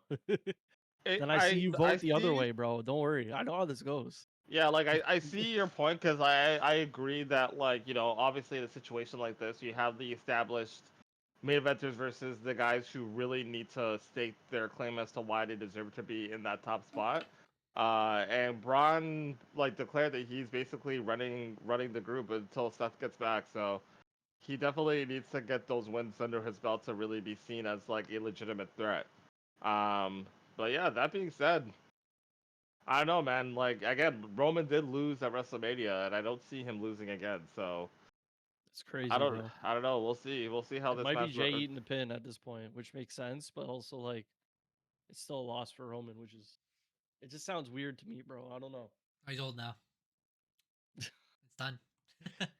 Then I see you vote the other way, bro. Don't worry, I know how this goes. Yeah, like I see your point because I agree that, like, you know, obviously in a situation like this, you have the established main eventers versus the guys who really need to stake their claim as to why they deserve to be in that top spot. And Braun, like, declared that he's basically running the group until Seth gets back. So he definitely needs to get those wins under his belt to really be seen as, like, a legitimate threat. But yeah, that being said, I don't know, man. Like, again, Roman did lose at WrestleMania, and I don't see him losing again. So it's crazy. I don't bro. know. We'll see. We'll see how it this might match be Jay eating the pin at this point, which makes sense, but also, like, it's still a loss for Roman, which is, it just sounds weird to me, bro. I don't know. Oh, he's old now. It's done.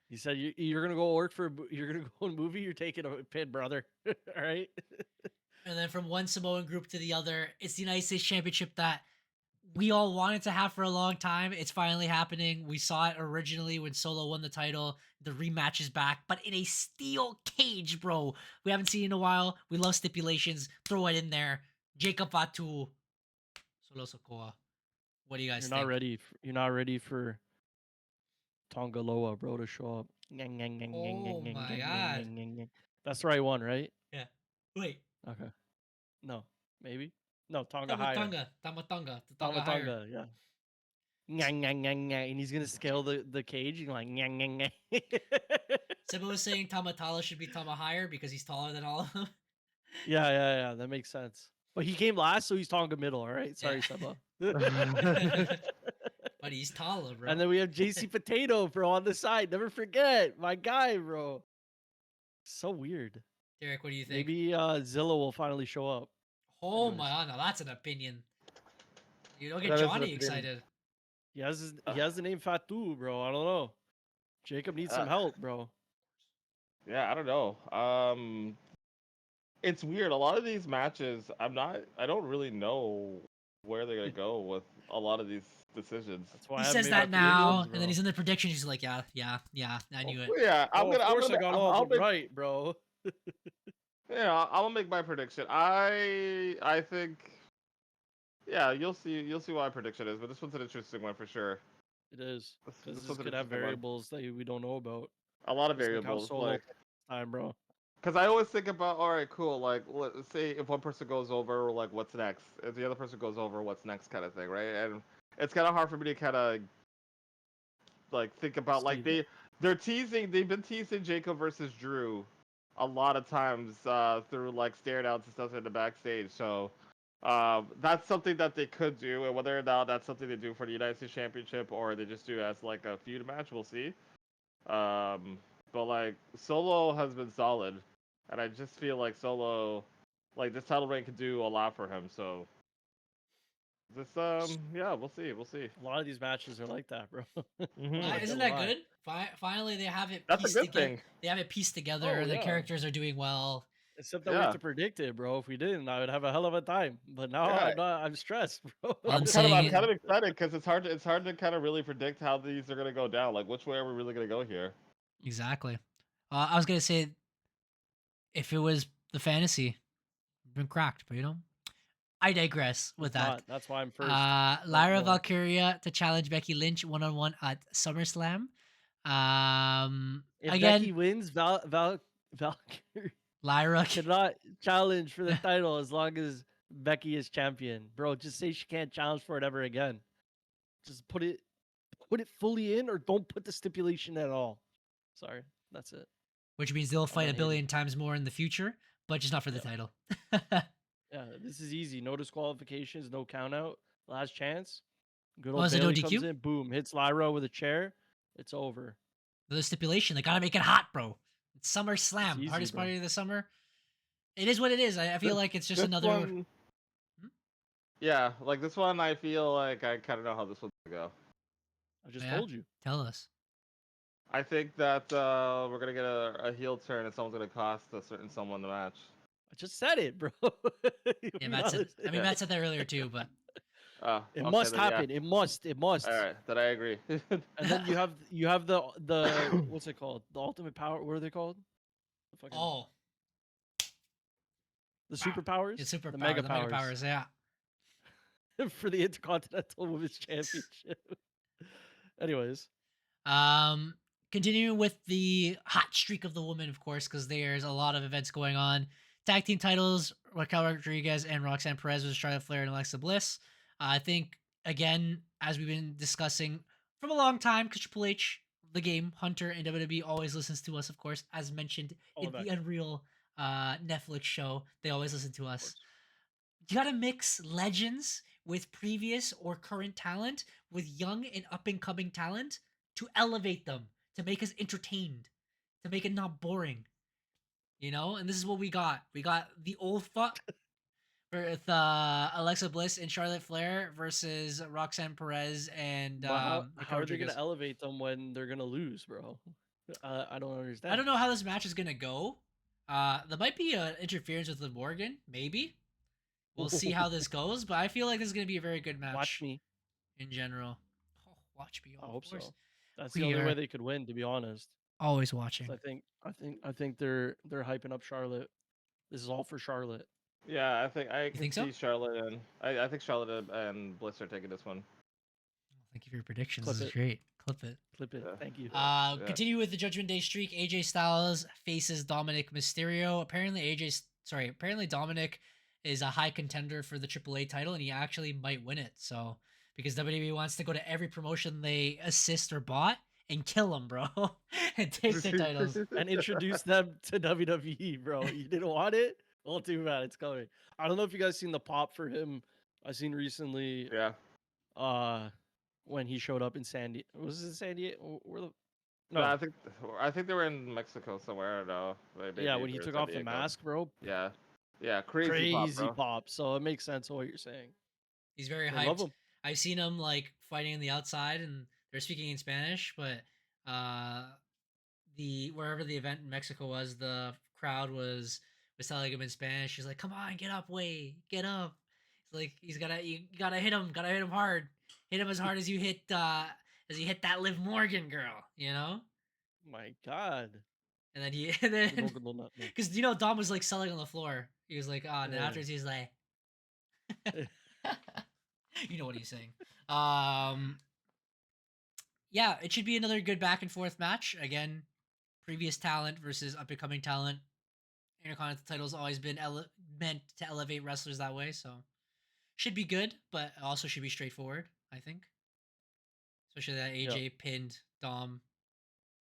He said you're gonna go work for, you're gonna go in a movie. You're taking a pin, brother. All right. And then from one Samoan group to the other, it's the United States Championship that we all wanted to have for a long time. It's finally happening. We saw it originally when Solo won the title. The rematch is back, but in a steel cage, bro. We haven't seen it in a while. We love stipulations. Throw it in there. Jacob Fatu, Solo Sikoa. What do you guys think? You're not ready for Tonga Loa, bro, to show up. Oh my god. That's the right one, right? Yeah. Wait. Okay. No. Maybe? No, Tonga higher. Tama-Tonga. Tama-Tonga, yeah. And he's going to scale the cage. You're like, Seba was saying Tamatala should be Tama higher because he's taller than all of them. Yeah. That makes sense. But he came last, so he's Tonga middle, all right? Sorry, Seba. But he's taller, bro. And then we have JC Potato, bro, on the side. Never forget. My guy, bro. So weird. Derek, what do you think? Maybe Zilla will finally show up. Oh my god, now that's an opinion. You don't get Johnny excited. He has the name Fatu, bro. I don't know. Jacob needs some help, bro. Yeah, I don't know. It's weird. A lot of these matches, I don't really know where they're gonna go with a lot of these decisions. That's why he says that now, and then he's in the predictions. He's like, yeah, I knew it. Yeah, I got all of it right, bro. Yeah, I'll make my prediction. I think, yeah, you'll see what my prediction is, but this one's an interesting one for sure. It is. This could have variables that we don't know about. A lot of variables, like time, bro. Because I always think about, all right, cool. Like, let's say if one person goes over, like, what's next? If the other person goes over, what's next, kind of thing, right? And it's kind of hard for me to kind of like think about, like, they've been teasing Jacob versus Drew a lot of times through like stare downs and stuff in the backstage. So that's something that they could do, and whether or not that's something they do for the United States Championship or they just do as like a feud match, we'll see. But like Solo has been solid, and I just feel like Solo, like this title reign could do a lot for him. So this, yeah, we'll see. A lot of these matches are like that, bro. Isn't that good? Finally, they have it. That's a good thing. They have it pieced together. The characters are doing well. Except that we have to predict it, bro. If we didn't, I would have a hell of a time. But now I'm stressed, bro. I'm kind of excited because it's hard to kind of really predict how these are gonna go down. Like, which way are we really gonna go here? Exactly. I was gonna say, if it was the fantasy, been cracked, but I digress with that. That's why I'm first. Lyra Valkyria to challenge Becky Lynch 1-on-1 at SummerSlam. If again, Becky wins, Valkyria Lyra cannot challenge for the title as long as Becky is champion. Bro, just say she can't challenge for it ever again. Just put it fully in, or don't put the stipulation at all. Sorry, that's it. Which means they'll fight a billion times more in the future, but just not for the title. Yeah, this is easy. No disqualifications, no count out. Last chance. Good old Was it Bailey no DQ? comes in, boom, hits Lyra with a chair. It's over. The stipulation, they gotta make it hot, bro. It's SummerSlam, easy, hardest bro. party of the summer. It is what it is. I feel like it's just This another. one, yeah, like this one, I feel like I kind of know how this one's gonna go. I just Yeah? told you. Tell us. I think that we're gonna get a heel turn, and someone's gonna cost a certain someone the match. I just said it, bro. Yeah, Matt said. I mean, Yeah. Matt said that earlier too, but It Okay, must then, yeah. happen. It must. It must. All right, then I agree. And then you have the what's it called? The ultimate power. What are they called? The fucking oh, the superpowers. it's super The power, mega the mega powers powers. Yeah. for the Intercontinental Women's Championship. Anyways, Continuing with the hot streak of the women, of course, because there's a lot of events going on. Tag team titles: Raquel Rodriguez and Roxanne Perez versus Charlotte Flair and Alexa Bliss. I think again, as we've been discussing from a long time, because Triple H, the game Hunter, and WWE always listens to us, of course, as mentioned in the Unreal Netflix show. They always listen to us. You gotta mix legends with previous or current talent with young and up and coming talent to elevate them, to make us entertained, to make it not boring. You know, and this is what we got. We got the old fuck with Alexa Bliss and Charlotte Flair versus Roxanne Perez and but how Raquel are they gonna Rodriguez. elevate them when they're gonna lose, bro? I don't understand. I don't know how this match is gonna go. There might be an interference with Liv Morgan, maybe. We'll see how this goes, but I feel like this is gonna be a very good match. Watch me. In general. Oh, watch me. I Of hope course. so. That's We the only are way they could win, to be honest. always watching. 'Cause I think they're hyping up Charlotte. This is all for Charlotte. Yeah, I think I can think so? see Charlotte and I think Charlotte and Bliss are taking this one. Thank you for your predictions. Clip This is it. great. Clip it. Clip it. Yeah. Thank you. Yeah. Continue with the Judgment Day streak. AJ Styles faces Dominic Mysterio. Apparently Dominic is a high contender for the AAA title, and he actually might win it. So because WWE wants to go to every promotion they assist or bought and kill them, bro, and take the titles. And introduce them to WWE, bro. You didn't want it? Well, too bad. It's coming. I don't know if you guys seen the pop for him. I seen recently. Yeah. When he showed up in San Diego. Was it San Diego? Where the? No, I think they were in Mexico somewhere. I don't know. Maybe Yeah, when he they're in took San off the Diego. mask, bro. Yeah. Yeah, crazy pop. So it makes sense of what you're saying. He's very I love hyped. him. I've seen him like fighting in the outside, and they're speaking in Spanish. But the wherever the event in Mexico was, the crowd was telling him in Spanish. He's like, "Come on, get up, way, get up." It's like you gotta hit him hard, hit him as hard as you hit that Liv Morgan girl, you know. My God. And then No. because you know Dom was like selling on the floor. He was like, "Oh," and then Yeah. afterwards he's like. You know what he's saying. Yeah, it should be another good back and forth match. Again, previous talent versus up and coming talent. Intercontinental title's always been meant to elevate wrestlers that way, so should be good, but also should be straightforward, I think. Especially that AJ pinned Dom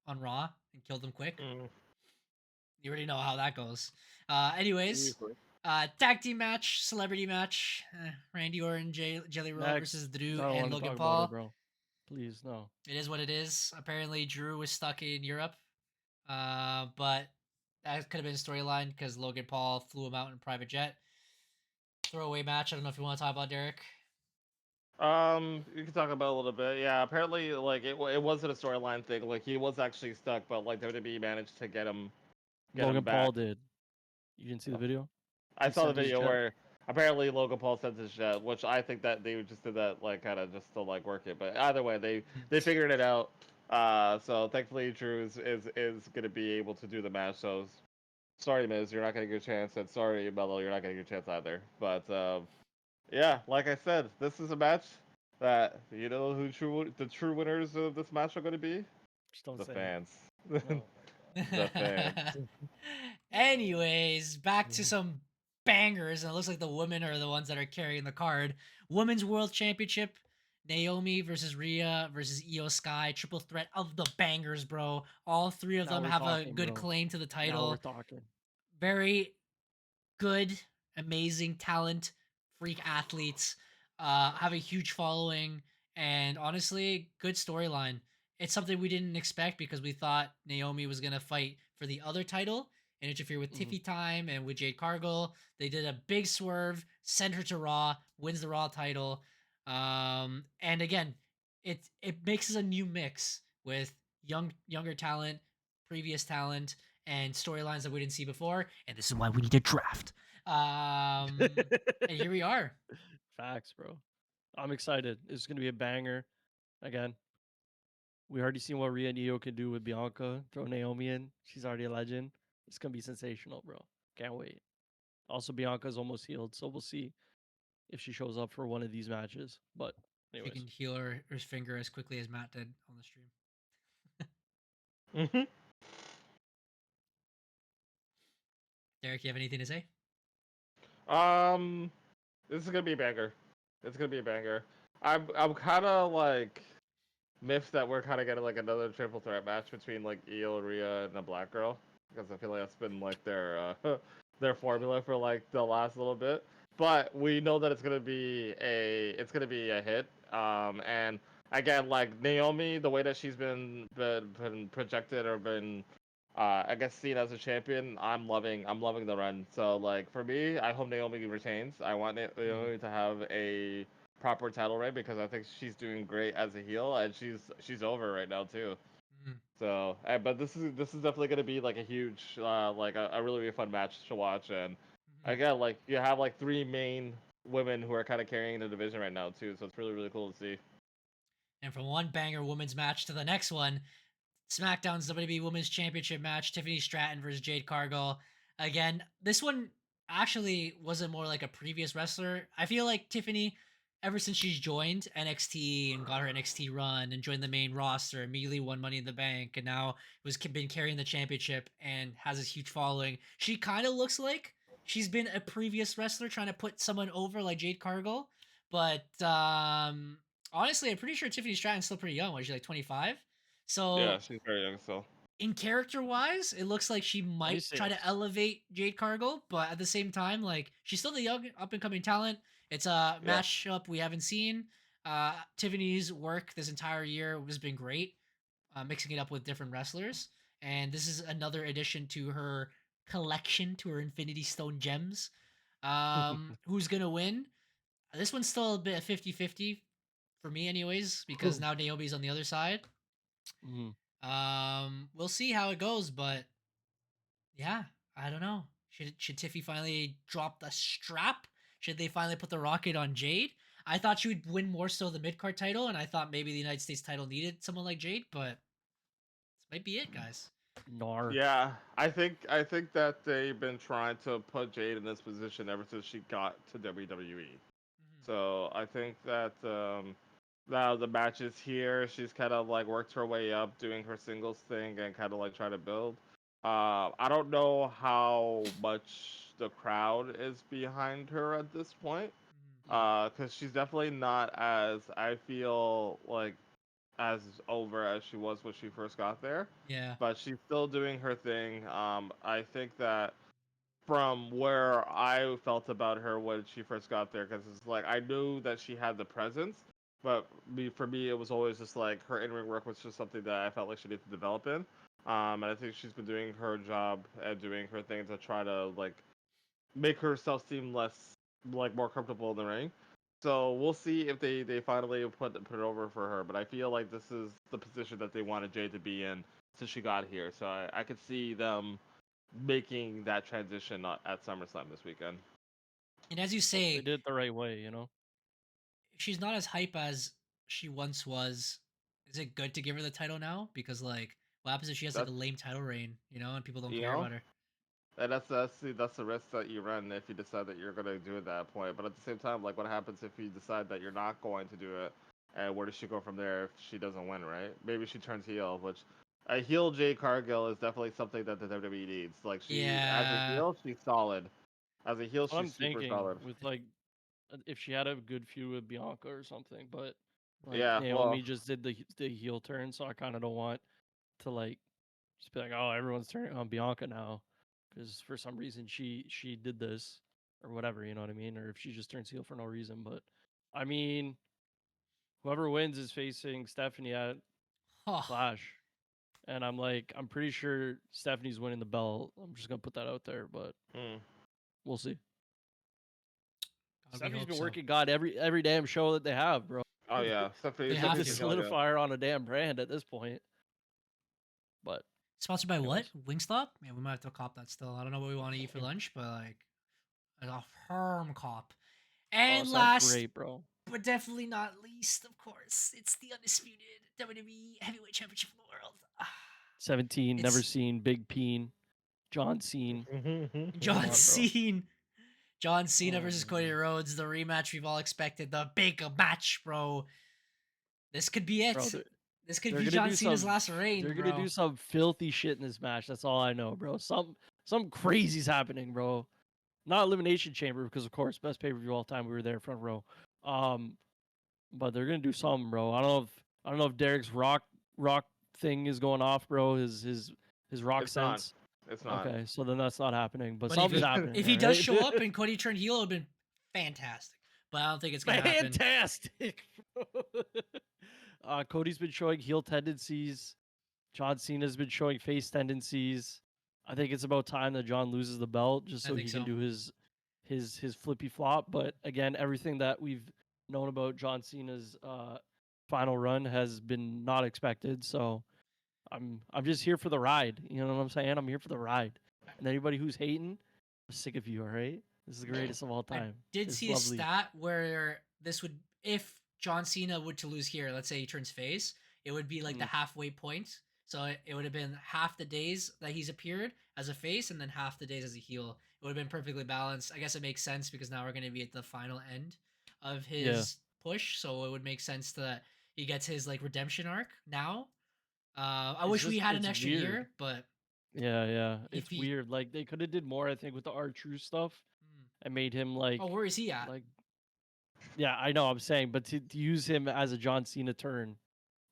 on Raw and killed him quick. You already know how that goes. Anyways, tag team match, celebrity match. Randy Orton, Jelly Roll versus Drew and Logan Paul. Bro. Please, no. It is what it is. Apparently, Drew was stuck in Europe, but that could have been a storyline because Logan Paul flew him out in a private jet. Throwaway match. I don't know if you want to talk about Derek. You can talk about it a little bit. Yeah, apparently, like it wasn't a storyline thing. Like he was actually stuck, but like WWE managed to get him. Logan Paul did. You didn't see the video? I saw the video where apparently Logan Paul sent his jet, which I think that they just did that like kind of just to like work it. But either way, they figured it out. So thankfully Drew is gonna be able to do the match. So sorry, Miz, you're not gonna get your chance, and sorry, Mello, you're not gonna get your chance either. But yeah, like I said, this is a match that you know who the true winners of this match are gonna be? The fans. No. The fans. Anyways, back to some bangers, and it looks like the women are the ones that are carrying the card. Women's World Championship, Naomi versus Rhea versus Io Sky, triple threat of the bangers, bro. All three of them have a good claim to the title. Now we're talking. Very good, amazing talent, freak athletes, have a huge following, and honestly, good storyline. it's something we didn't expect because we thought Naomi was gonna fight for the other title and interfere with Mhm. Tiffy time and with Jade Cargill. They did a big swerve, send her to Raw, wins the Raw title. And again, it makes a new mix with younger talent, previous talent, and storylines that we didn't see before. And this is why we need a draft. And here we are. Facts, bro. I'm excited. It's gonna be a banger. Again, we already seen what Rhea Neo can do with Bianca. Throw Naomi in. She's already a legend. It's gonna be sensational, bro. Can't wait. Also, Bianca's almost healed, so we'll see if she shows up for one of these matches. But She anyways, can heal her finger as quickly as Matt did on the stream. Hmm. Derek, you have anything to say? Um, this is gonna be a banger. It's gonna be a banger. I'm kind of like miffed that we're kind of getting like another triple threat match between like Io, Rhea, and the Black Girl because I feel like that's been like their their formula for like the last little bit. But we know that it's gonna be a hit. And again, like Naomi, the way that she's been projected or been I guess seen as a champion, I'm loving the run. So like for me, I hope Naomi retains. I want Naomi to have a proper title reign because I think she's doing great as a heel and she's over right now too. Mm-hmm. So, but this is definitely gonna be like a huge, like a really, really fun match to watch. And Mm-hmm. again, like you have like three main women who are kind of carrying the division right now too. So it's really, really cool to see. And from one banger women's match to the next one, SmackDown's WWE Women's Championship match, Tiffany Stratton versus Jade Cargill. Again, this one actually wasn't more like a previous wrestler. I feel like Tiffany, ever since she's joined NXT and got her NXT run and joined the main roster, immediately won Money in the Bank, and now was been carrying the championship and has this huge following. She kind of looks like she's been a previous wrestler trying to put someone over like Jade Cargill, but honestly, I'm pretty sure Tiffany Stratton's still pretty young. Was she like 25? Yeah, So she's very young still. in character wise, it looks like she might try to 26. elevate Jade Cargill, but at the same time, like she's still the young up and coming talent. It's a Yeah. matchup we haven't seen. Tiffany's work this entire year has been great, mixing it up with different wrestlers, and this is another addition to her collection, to her Infinity Stone gems. Who's gonna win? This one's still a bit of 50-50 for me, anyways, because now Naomi's on the other side. Mhm. We'll see how it goes, but yeah, I don't know. Should Tiffy finally drop the strap? Should they finally put the rocket on Jade? I thought she would win more so the mid card title, and I thought maybe the United States title needed someone like Jade, but this might be it, guys. Nar. Yeah, I think that they've been trying to put Jade in this position ever since she got to WWE. Mhm. So I think that now the matches here, she's kind of like worked her way up, doing her singles thing, and kind of like trying to build. I don't know how much the crowd is behind her at this point, Mhm. because she's definitely not as I feel like as over as she was when she first got there, Yeah. but she's still doing her thing. I think that from where I felt about her when she first got there, because it's like I knew that she had the presence, but for me, it was always just like her in ring work was just something that I felt like she needed to develop in. And I think she's been doing her job and doing her thing to try to like make herself seem less like more comfortable in the ring. So we'll see if they finally put it over for her. But I feel like this is the position that they wanted Jade to be in since she got here. So I could see them making that transition at SummerSlam this weekend. And as you Well, they say, did it the right way, you know. she's not as hype as she once was. Is it good to give her the title now? Because like, what happens if she has like a That's lame title reign, and people don't you care know, about her? and that's the risk that you run if you decide that you're gonna do it at that point. But at the same time, like what happens if you decide that you're not going to do it, and where does she go from there if she doesn't win, right? Maybe she turns heel, which a heel Jade Cargill is definitely something that the WWE needs. Like she as a Yeah. heel, she's solid. As a heel, That's what she's I'm super thinking solid. with like if she had a good feud with Bianca or something, but like Yeah, well, Naomi just did the heel turn, so I kind of don't want to like just be like, oh, everyone's turning on Bianca now because for some reason she did this or whatever, you know what I mean? Or if she just turns heel for no reason. But I mean, whoever wins is facing Stephanie at Oh, Clash. And I'm pretty sure Stephanie's winning the belt. I'm just gonna put that out there, but Hmm. we'll see. God, we Stephanie's hope been so. working God every damn show that they have, bro. Oh yeah, Stephanie. They It's have like to. to Stephanie's killing it. solidify her on a damn brand at this point. But Sponsored by who what? knows? Wingstop? Man, we might have to cop that still. I don't know what we want to eat for lunch, but like a firm cop. Oh, And sounds last, great, bro. but definitely not least, of course, it's the undisputed WWE Heavyweight Championship of the world. 17, never It's seen, Big Peen, John Cena. Come John on, bro. Cena. John Cena Oh, versus Cody man. Rhodes, the rematch we've all expected, the big match, bro. This could be it. Bro, This could they're be gonna John do Cena's some. last reign, They're gonna bro. do some filthy shit in this match. That's all I know, bro. Some crazy's happening, bro. Not Elimination Chamber because of course best pay per view all time. We were there front row. Um, but they're gonna do something, bro. I don't know if Derek's rock thing is going off, bro. His rock It's not. sense. It's not. Okay, so then that's not happening. But But if something's he happening. if he does alright? show up and Cody turned heel, it would have been fantastic. But I don't think it's gonna happen. Fantastic. Cody's been showing heel tendencies. John Cena's been showing face tendencies. I think it's about time that John loses the belt just I so think he can so. do his flippy flop. But again, everything that we've known about John Cena's final run has been not expected. So I'm just here for the ride. You know what I'm saying? I'm here for the ride. And anybody who's hating, I'm sick of you. All right, this is the greatest of all I time. did It's see lovely. a stat where this would, if John Cena would to lose here, let's say he turns face, it would be like the halfway point. So it would have been half the days that he's appeared as a face and then half the days as a heel. It would have been perfectly balanced. I guess it makes sense because now we're going to be at the final end of Yeah. his push. So it would make sense that he gets his like redemption arc now. I It's wish we just- had an it's extra weird. year, but Yeah. If It's he- weird. Like they could have did more, I think, with the R-Truth stuff Hmm. and made him like Oh, where is he at? like yeah, I know I'm saying, but to use him as a John Cena turn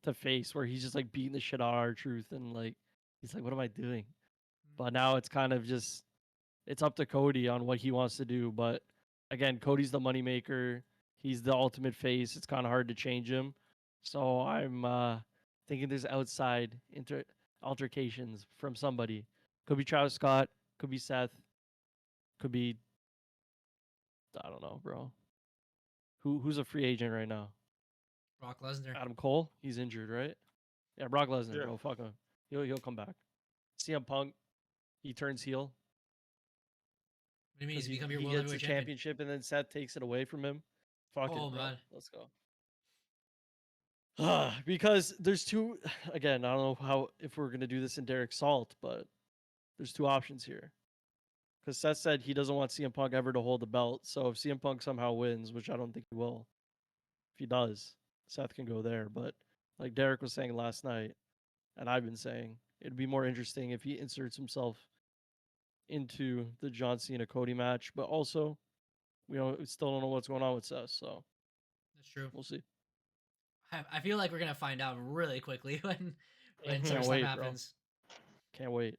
to face where he's just like beating the shit out of R-Truth and like he's like, what am I doing? But now it's kind of just it's up to Cody on what he wants to do. But again, Cody's the moneymaker. He's the ultimate face. It's kind of hard to change him. So I'm thinking there's outside altercations from somebody. Could be Travis Scott. Could be Seth. Could be I don't know, bro. Who's a free agent right now? Brock Lesnar. Adam Cole. He's injured, right? Yeah, Brock Lesnar, Yeah. bro. Fuck him. He'll come back. CM Punk. He turns heel. What do you mean? He's Because become he your world gets the heavyweight champion. championship and then Seth takes it away from him. Fuck Oh, it, bro. man. Let's go. Because there's two. Again, I don't know how if we're gonna do this in Derek Salt, but there's two options here. Because Seth said he doesn't want CM Punk ever to hold the belt. So if CM Punk somehow wins, which I don't think he will, if he does, Seth can go there. But like Derek was saying last night, and I've been saying, it'd be more interesting if he inserts himself into the John Cena Cody match. But also, we still don't know what's going on with Seth, so That's true. we'll see. I feel like we're gonna find out really quickly when Mhm. some Can't stuff wait, bro. happens. Can't wait.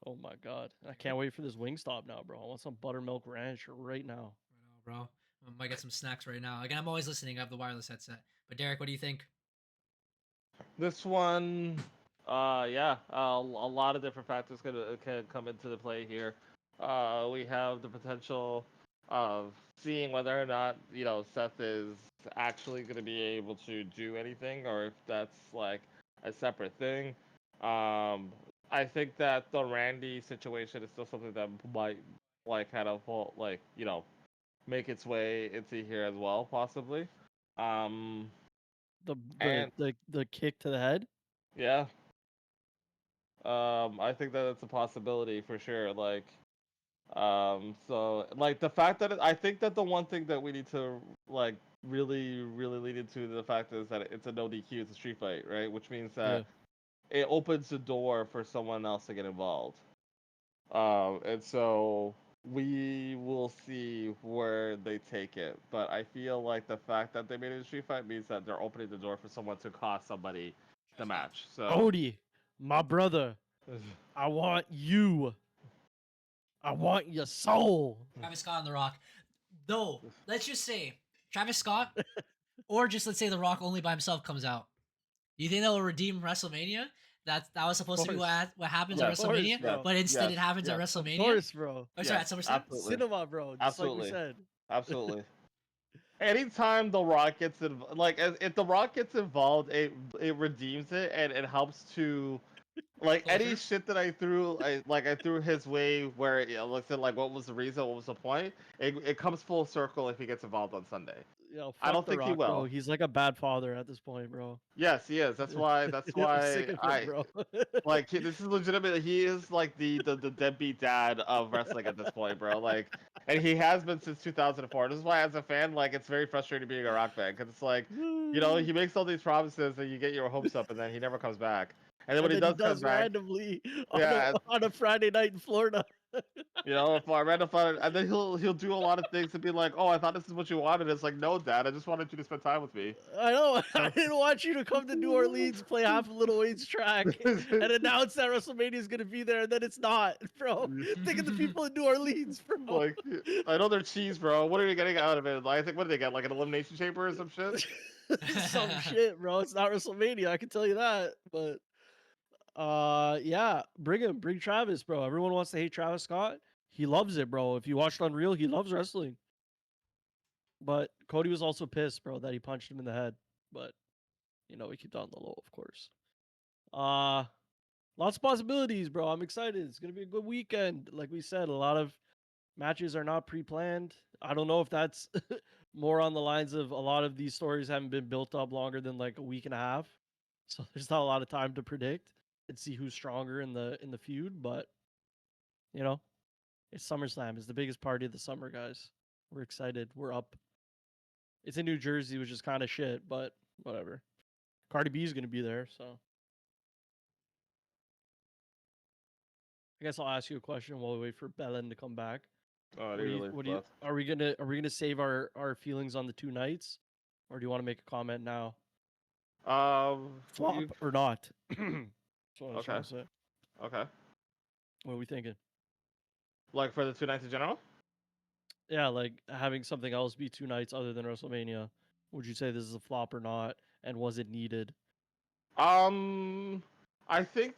Oh my god, I can't wait for this Wingstop now, bro. I want some buttermilk ranch right now. I know, bro. I might get some snacks right now. Again, I'm always listening. I have the wireless headset. But Derek, what do you think? This one, yeah, a lot of different factors can come into the play here. We have the potential of seeing whether or not Seth is actually going to be able to do anything, or if that's like a separate thing. I think that the Randy situation is still something that might like kind of make its way into here as well, possibly. Um, The and the kick to the head. yeah. I think that it's a possibility for sure. So like the fact that I think that the one thing that we need to like really lead into the fact is that it's a no DQ, it's a street fight, right? Which means Yeah. that it opens the door for someone else to get involved. And so we will see where they take it. But I feel like the fact that they made it a street fight means that they're opening the door for someone to cost somebody the match. So Cody, my brother, I want you. I want your soul. Travis Scott and The Rock. Though, let's just say Travis Scott, or just let's say The Rock only by himself comes out. You think they'll redeem WrestleMania? That was supposed to be course. what happens Yes. at Of course, WrestleMania, bro. but instead Yes. it happens at Yes. Of WrestleMania. course, bro. Oh, sorry, at Yes. SummerSlam. Absolutely. Cinema, bro. Just like we Absolutely. said. Absolutely. Anytime The Rock gets like if The Rock gets involved, it redeems it and it helps to like any Closure. shit that I threw, I threw his way where it looks at like what was the reason, what was the point. It comes full circle if he gets involved on Sunday. I Fuck don't The think he Rock, bro. will. He's like a bad father at this point, bro. Yes, he is. That's why. That's I'm sick why of him, I bro. like. This is legitimate. He is like the deadbeat dad of wrestling at this point, bro. Like, and he has been since 2004. This is why, as a fan, like it's very frustrating being a Rock fan because it's like, he makes all these promises and you get your hopes up, and then he never comes back. And then when And he then he does come does back, randomly yeah, on a Friday night in Florida. for a random fun, and then he'll do a lot of things and be like, "Oh, I thought this is what you wanted." It's like, no, Dad, I just wanted you to spend time with me. I know. I didn't want you to come to New Orleans, play half of Little Wayne's track, and announce that WrestleMania is gonna be there, and then it's not, bro. Think of the people in New Orleans, bro. Like, I know they're cheese, bro. What are you getting out of it? I think what did they get? Like an elimination chamber or some shit? Some shit, bro. It's not WrestleMania, I can tell you that. But yeah, bring Travis, bro. Everyone wants to hate Travis Scott. He loves it, bro. If you watched Unreal, he loves wrestling. But Cody was also pissed, bro, that he punched him in the head. But we keep that on the low, of course. Lots of possibilities, bro. I'm excited. It's gonna be a good weekend. Like we said, a lot of matches are not pre-planned. I don't know if that's more on the lines of a lot of these stories haven't been built up longer than like a week and a half, so there's not a lot of time to predict and see who's stronger in the feud. But it's SummerSlam. It's the biggest party of the summer, guys. We're excited. We're up. It's in New Jersey, which is kind of shit, but whatever. Cardi B is gonna be there, so I guess I'll ask you a question while we wait for Belen to come back. Oh, What do you are we gonna save our feelings on the two nights, or do you want to make a comment now? Flop or not? That's what I was trying to say. Okay. What are we thinking? Like for the 2 nights in general? Yeah, like having something else be two nights other than WrestleMania. Would you say this is a flop or not? And was it needed? I think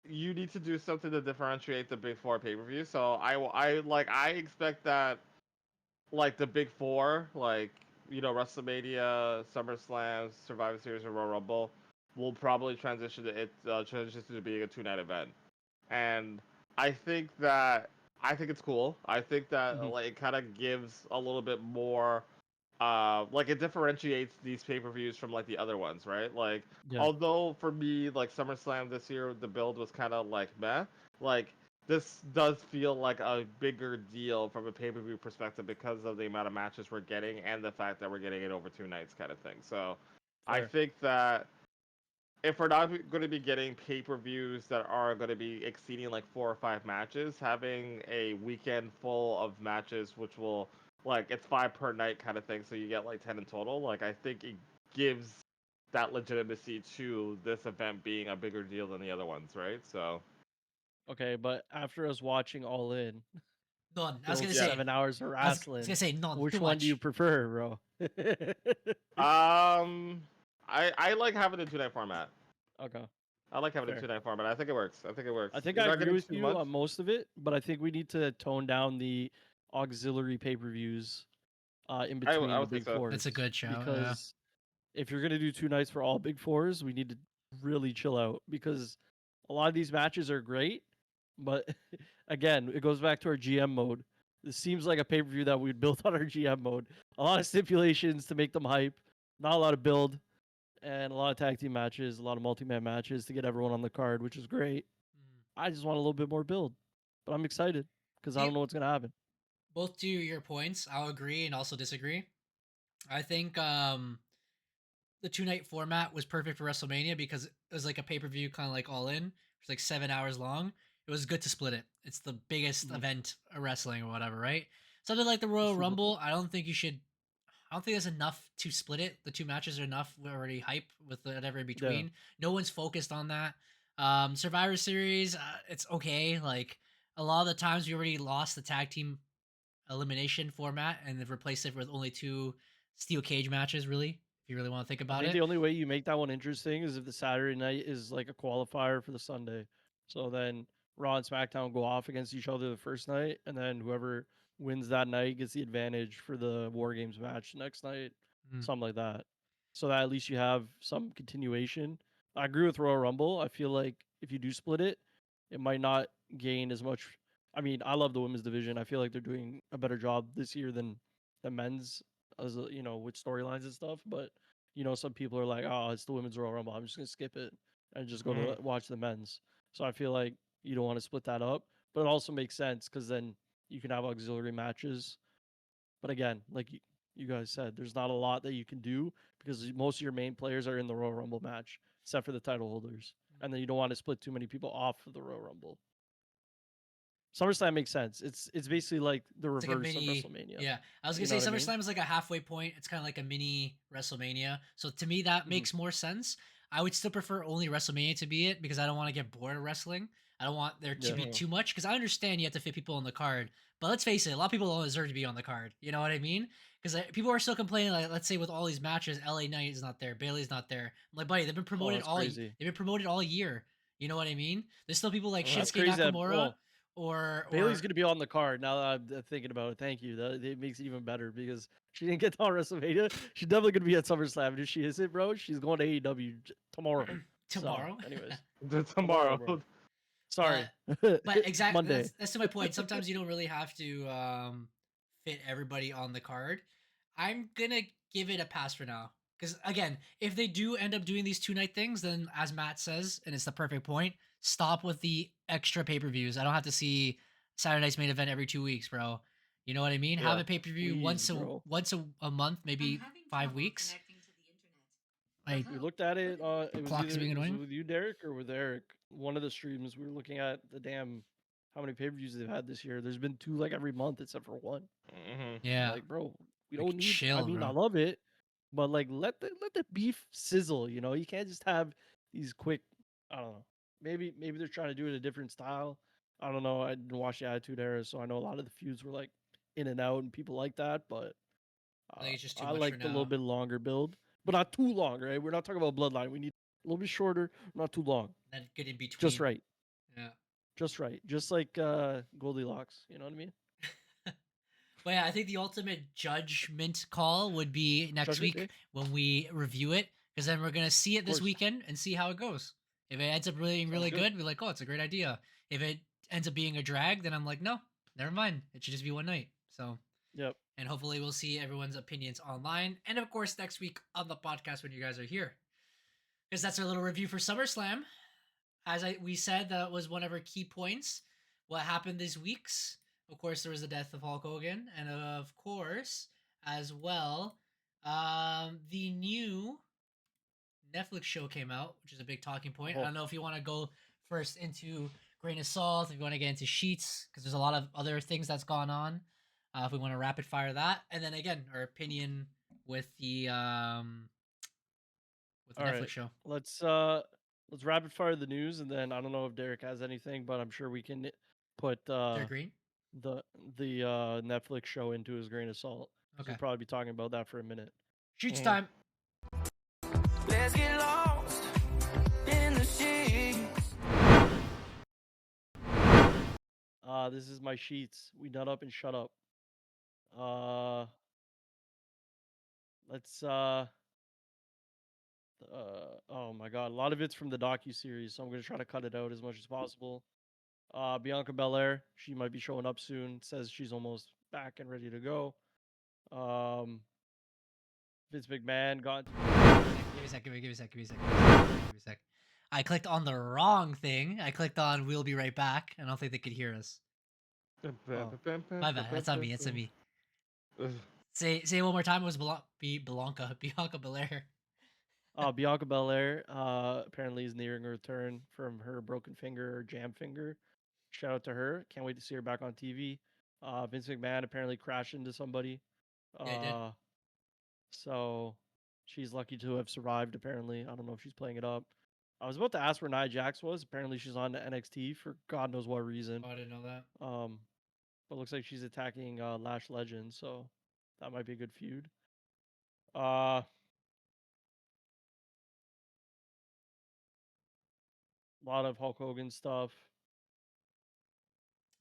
you need to do something to differentiate the Big Four pay-per-view. So I expect that like the Big Four, like WrestleMania, SummerSlam, Survivor Series, or Royal Rumble, will probably transition to being a 2-night event. And I think it's cool. I think that Mhm. like it kind of gives a little bit more like it differentiates these pay-per-views from like the other ones, right? Like Yeah. although for me like SummerSlam this year the build was kind of like meh, like this does feel like a bigger deal from a pay-per-view perspective because of the amount of matches we're getting and the fact that we're getting it over 2 nights kind of thing. So I Fair. think that if we're not going to be getting pay-per-views that are going to be exceeding like 4 or 5 matches, having a weekend full of matches, which will like it's 5 per night kind of thing, so you get like 10 in total. Like I think it gives that legitimacy to this event being a bigger deal than the other ones, right? So Okay, but after us watching All In, None. I was build gonna yeah. say. 7 hours of I was gonna wrestling, say none. which Too one do you much. prefer, bro? I like having the 2 night format. Okay, I like having a fair. 2 night format. I think it works. I think it works. I think You're I not agree getting with too you much. on most of it, but I think we need to tone down the auxiliary pay-per-views in between I the would think big so. fours. It's a good show. Yeah. Because if you're gonna do two nights for all big fours, we need to really chill out because a lot of these matches are great, but again, it goes back to our GM mode. This seems like a pay-per-view that we'd built on our GM mode. A lot of stipulations to make them hype, not a lot of build, and a lot of tag team matches, a lot of multi-man matches to get everyone on the card, which is great. Mhm. I just want a little bit more build, but I'm excited because I See, don't know what's gonna happen. both to your points, I'll agree and also disagree. I think the 2 night format was perfect for WrestleMania because it was like a pay per view, kind of like All In. It's like 7 hours long. It was good to split it. It's the biggest Mhm. event of wrestling or whatever, right? Something like the The Royal Super Bowl. Rumble, I don't think you should. I don't think there's enough to split it. The two matches are enough. We're already hype with whatever in Yeah. between. No one's focused on that. Survivor Series, it's okay. Like a lot of the times, we already lost the tag team elimination format and they've replaced it with only two steel cage matches, really, If you really want to think I about think it. the only way you make that one interesting is if the Saturday night is like a qualifier for the Sunday. So then Raw and SmackDown go off against each other the first night, and then whoever wins that night gets the advantage for the War Games match next night, Mm. something like that. So that at least you have some continuation. I agree with Royal Rumble. I feel like if you do split it, it might not gain as much. I mean, I love the women's division. I feel like they're doing a better job this year than the men's, with storylines and stuff. But some people are like, oh, it's the women's Royal Rumble. I'm just gonna skip it and just go to watch the men's. So I feel like you don't want to split that up, but it also makes sense because then you can have auxiliary matches. But again, like you guys said, there's not a lot that you can do because most of your main players are in the Royal Rumble match, except for the title holders, and then you don't want to split too many people off of the Royal Rumble. SummerSlam makes sense. It's basically like the It's like a reverse of mini. WrestleMania. Yeah, I was You gonna know say what I mean? SummerSlam is like a halfway point. It's kind of like a mini WrestleMania. So to me, that makes more sense. I would still prefer only WrestleMania to be it because I don't want to get bored of wrestling. I don't want there to Yeah. be too much because I understand you have to fit people on the card. But let's face it, a lot of people don't deserve to be on the card. You know what I mean? Because people are still complaining. Like, let's say with all these matches, LA Knight is not there, Bailey's not there. I'm like, buddy, they've been promoted that's all. crazy. They've been promoted all year. You know what I mean? There's still people like That's Shinsuke crazy. Nakamura or Bailey's gonna be on the card now that I'm thinking about it. Thank you. That it makes it even better because she didn't get on WrestleMania. She's definitely gonna be at SummerSlam. And if she isn't, bro, she's going to AEW tomorrow. tomorrow. So, anyways, Tomorrow. bro. Sorry, but exactly Monday. that's to my point. Sometimes you don't really have to fit everybody on the card. I'm gonna give it a pass for now because again, if they do end up doing these 2 night things, then as Matt says, and it's the perfect point, stop with the extra pay per views. I don't have to see Saturday night's main event every 2 weeks, bro. You know what I mean? Have Yeah, a pay per view please, once a month, maybe 5 weeks. Like we looked at it. It was clock is either being it was annoying. with you, Derek, or with Eric. One of the streams we were looking at the damn how many pay-per-views they've had this year. There's been 2 like every month except for one. Yeah, Like, bro, we like don't need. I chill, mean, I bro. love it, but like, let the beef sizzle. You can't just have these quick. I don't know. Maybe they're trying to do it a different style. I don't know. I didn't watch the Attitude Era, so I know a lot of the feuds were like in and out, and people like that. But I think it's just too I much for like the little now. bit longer build, but not too long, right? We're not talking about Bloodline. We need a little bit shorter, not too long. That good in between. Just right. Yeah. Just right. Just like Goldilocks. You know what I mean? But yeah, I think the ultimate judgment call would be next Judgment week Day? when we review it, because then we're gonna see it this course. weekend and see how it goes. If it ends up really Sounds good, good. we're like, oh, it's a great idea. If it ends up being a drag, then I'm like, no, never mind. It should just be one night. So, Yep. and hopefully we'll see everyone's opinions online, and of course next week on the podcast when you guys are here, because that's our little review for SummerSlam. As we said, that was one of our key points. What happened these weeks? Of course, there was the death of Hulk Hogan, and of course, as well, the new Netflix show came out, which is a big talking point. I don't know if you want to go first into grain of salt, if you want to get into sheets, because there's a lot of other things that's gone on. If we want to rapid fire that, and then again, our opinion with the Netflix show. Let's rapid fire the news, and then I don't know if Derek has anything, but I'm sure we can put Green. the Netflix show into his grain of salt. Okay. We'll probably be talking about that for a minute. Sheets time. Let's get lost in the sheets. This is my sheets. We nut up and shut up. Let's oh my god, a lot of it's from the docu-series, so I'm gonna try to cut it out as much as possible. Bianca Belair, she might be showing up soon. Says she's almost back and ready to go. Vince McMahon got. Give me a sec. I clicked on the wrong thing. I clicked on "We'll be right back." I don't think they could hear us. My bad. That's on me. It's on me. Say it one more time. It was Bianca Belair. Bianca Belair apparently is nearing a return from her broken finger or jam finger. Shout out to her. Can't wait to see her back on TV. Vince McMahon apparently crashed into somebody. Yeah, he did. So she's lucky to have survived, apparently. I don't know if she's playing it up. I was about to ask where Nia Jax was. Apparently she's on NXT for God knows what reason. Oh, I didn't know that. But it looks like she's attacking Lash Legend, so that might be a good feud. A lot of Hulk Hogan stuff.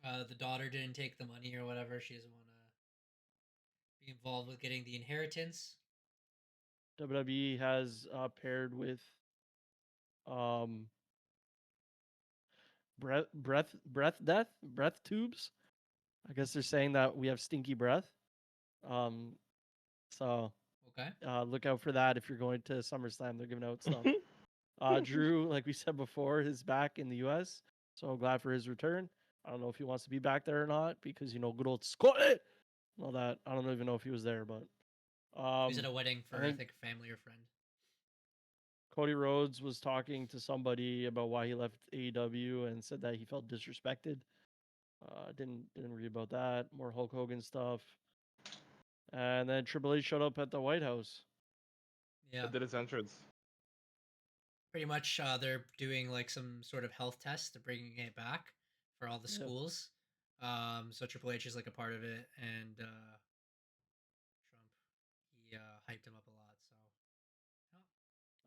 The daughter didn't take the money or whatever. She doesn't want to be involved with getting the inheritance. WWE has paired with um breath tubes. I guess they're saying that we have stinky breath. So Okay. look out for that if you're going to SummerSlam. They're giving out stuff. Drew, like we said before, is back in the U.S. So I'm glad for his return. I don't know if he wants to be back there or not because good old Scotty and all that. I don't even know if he was there, but He was at a wedding for I think a family or friend. Cody Rhodes was talking to somebody about why he left AEW and said that he felt disrespected. Didn't read about that. More Hulk Hogan stuff. And then Triple H showed up at the White House. Yeah. Did his entrance. Pretty much, they're doing like some sort of health test. They're bringing it back for all the schools. So Triple H is like a part of it, and Trump, he hyped him up a lot. So,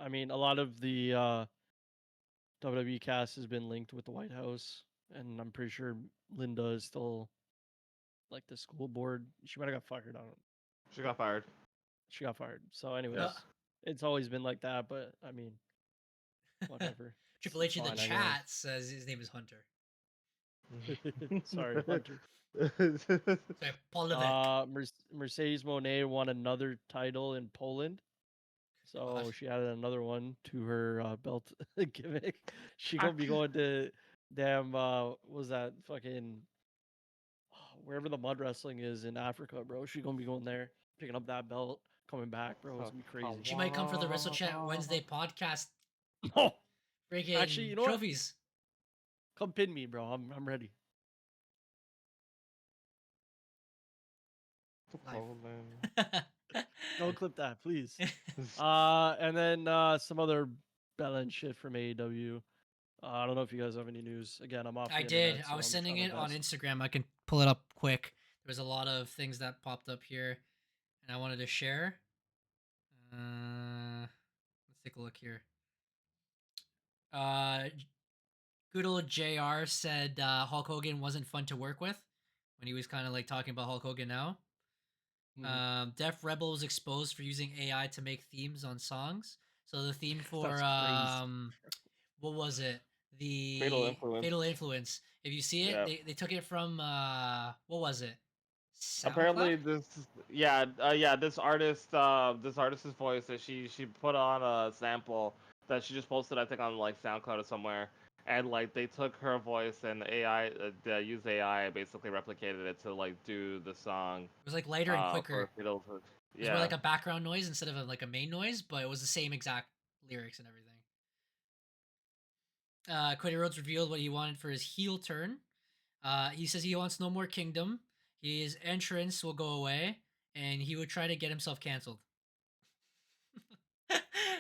I mean, a lot of the WWE cast has been linked with the White House, and I'm pretty sure Linda is still like the school board. She might have got fired. I don't. She got fired. She got fired. So, anyways, Yes. it's always been like that. But I mean, whatever. Triple H in the Fine, I chat says his name is Hunter. Sorry, Hunter. Sorry, Polivic. Mercedes Moné won another title in Poland. So Gosh. she added another one to her belt gimmick. She gonna be going to damn what was that fucking wherever the mud wrestling is in Africa, bro. She gonna be going there, picking up that belt, coming back, bro. It's gonna be crazy. She might come for the Wrestle Chat Wednesday podcast. Oh, Freaking actually, you know trophies. What? Come pin me, bro. I'm ready. Don't clip that, please. And then some other Bella and shit from AEW. I don't know if you guys have any news. Again, I'm off. I did. I was sending it on Instagram. I can pull it up quick. There was a lot of things that popped up here, and I wanted to share. Let's take a look here. Good old JR said Hulk Hogan wasn't fun to work with when he was kind of like talking about Hulk Hogan now. Def Rebel was exposed for using AI to make themes on songs. So the theme for what was it? The Fatal Influence. If you see it, they took it from what was it? SoundCloud? Apparently this artist's voice that she put on a sample that she just posted, I think, on like SoundCloud or somewhere, and like they took her voice and AI used AI basically replicated it to like do the song. It was like lighter and quicker. It was more like a background noise instead of like a main noise, but it was the same exact lyrics and everything. Cody Rhodes revealed what he wanted for his heel turn. He says he wants no more Kingdom. His entrance will go away, and he would try to get himself canceled.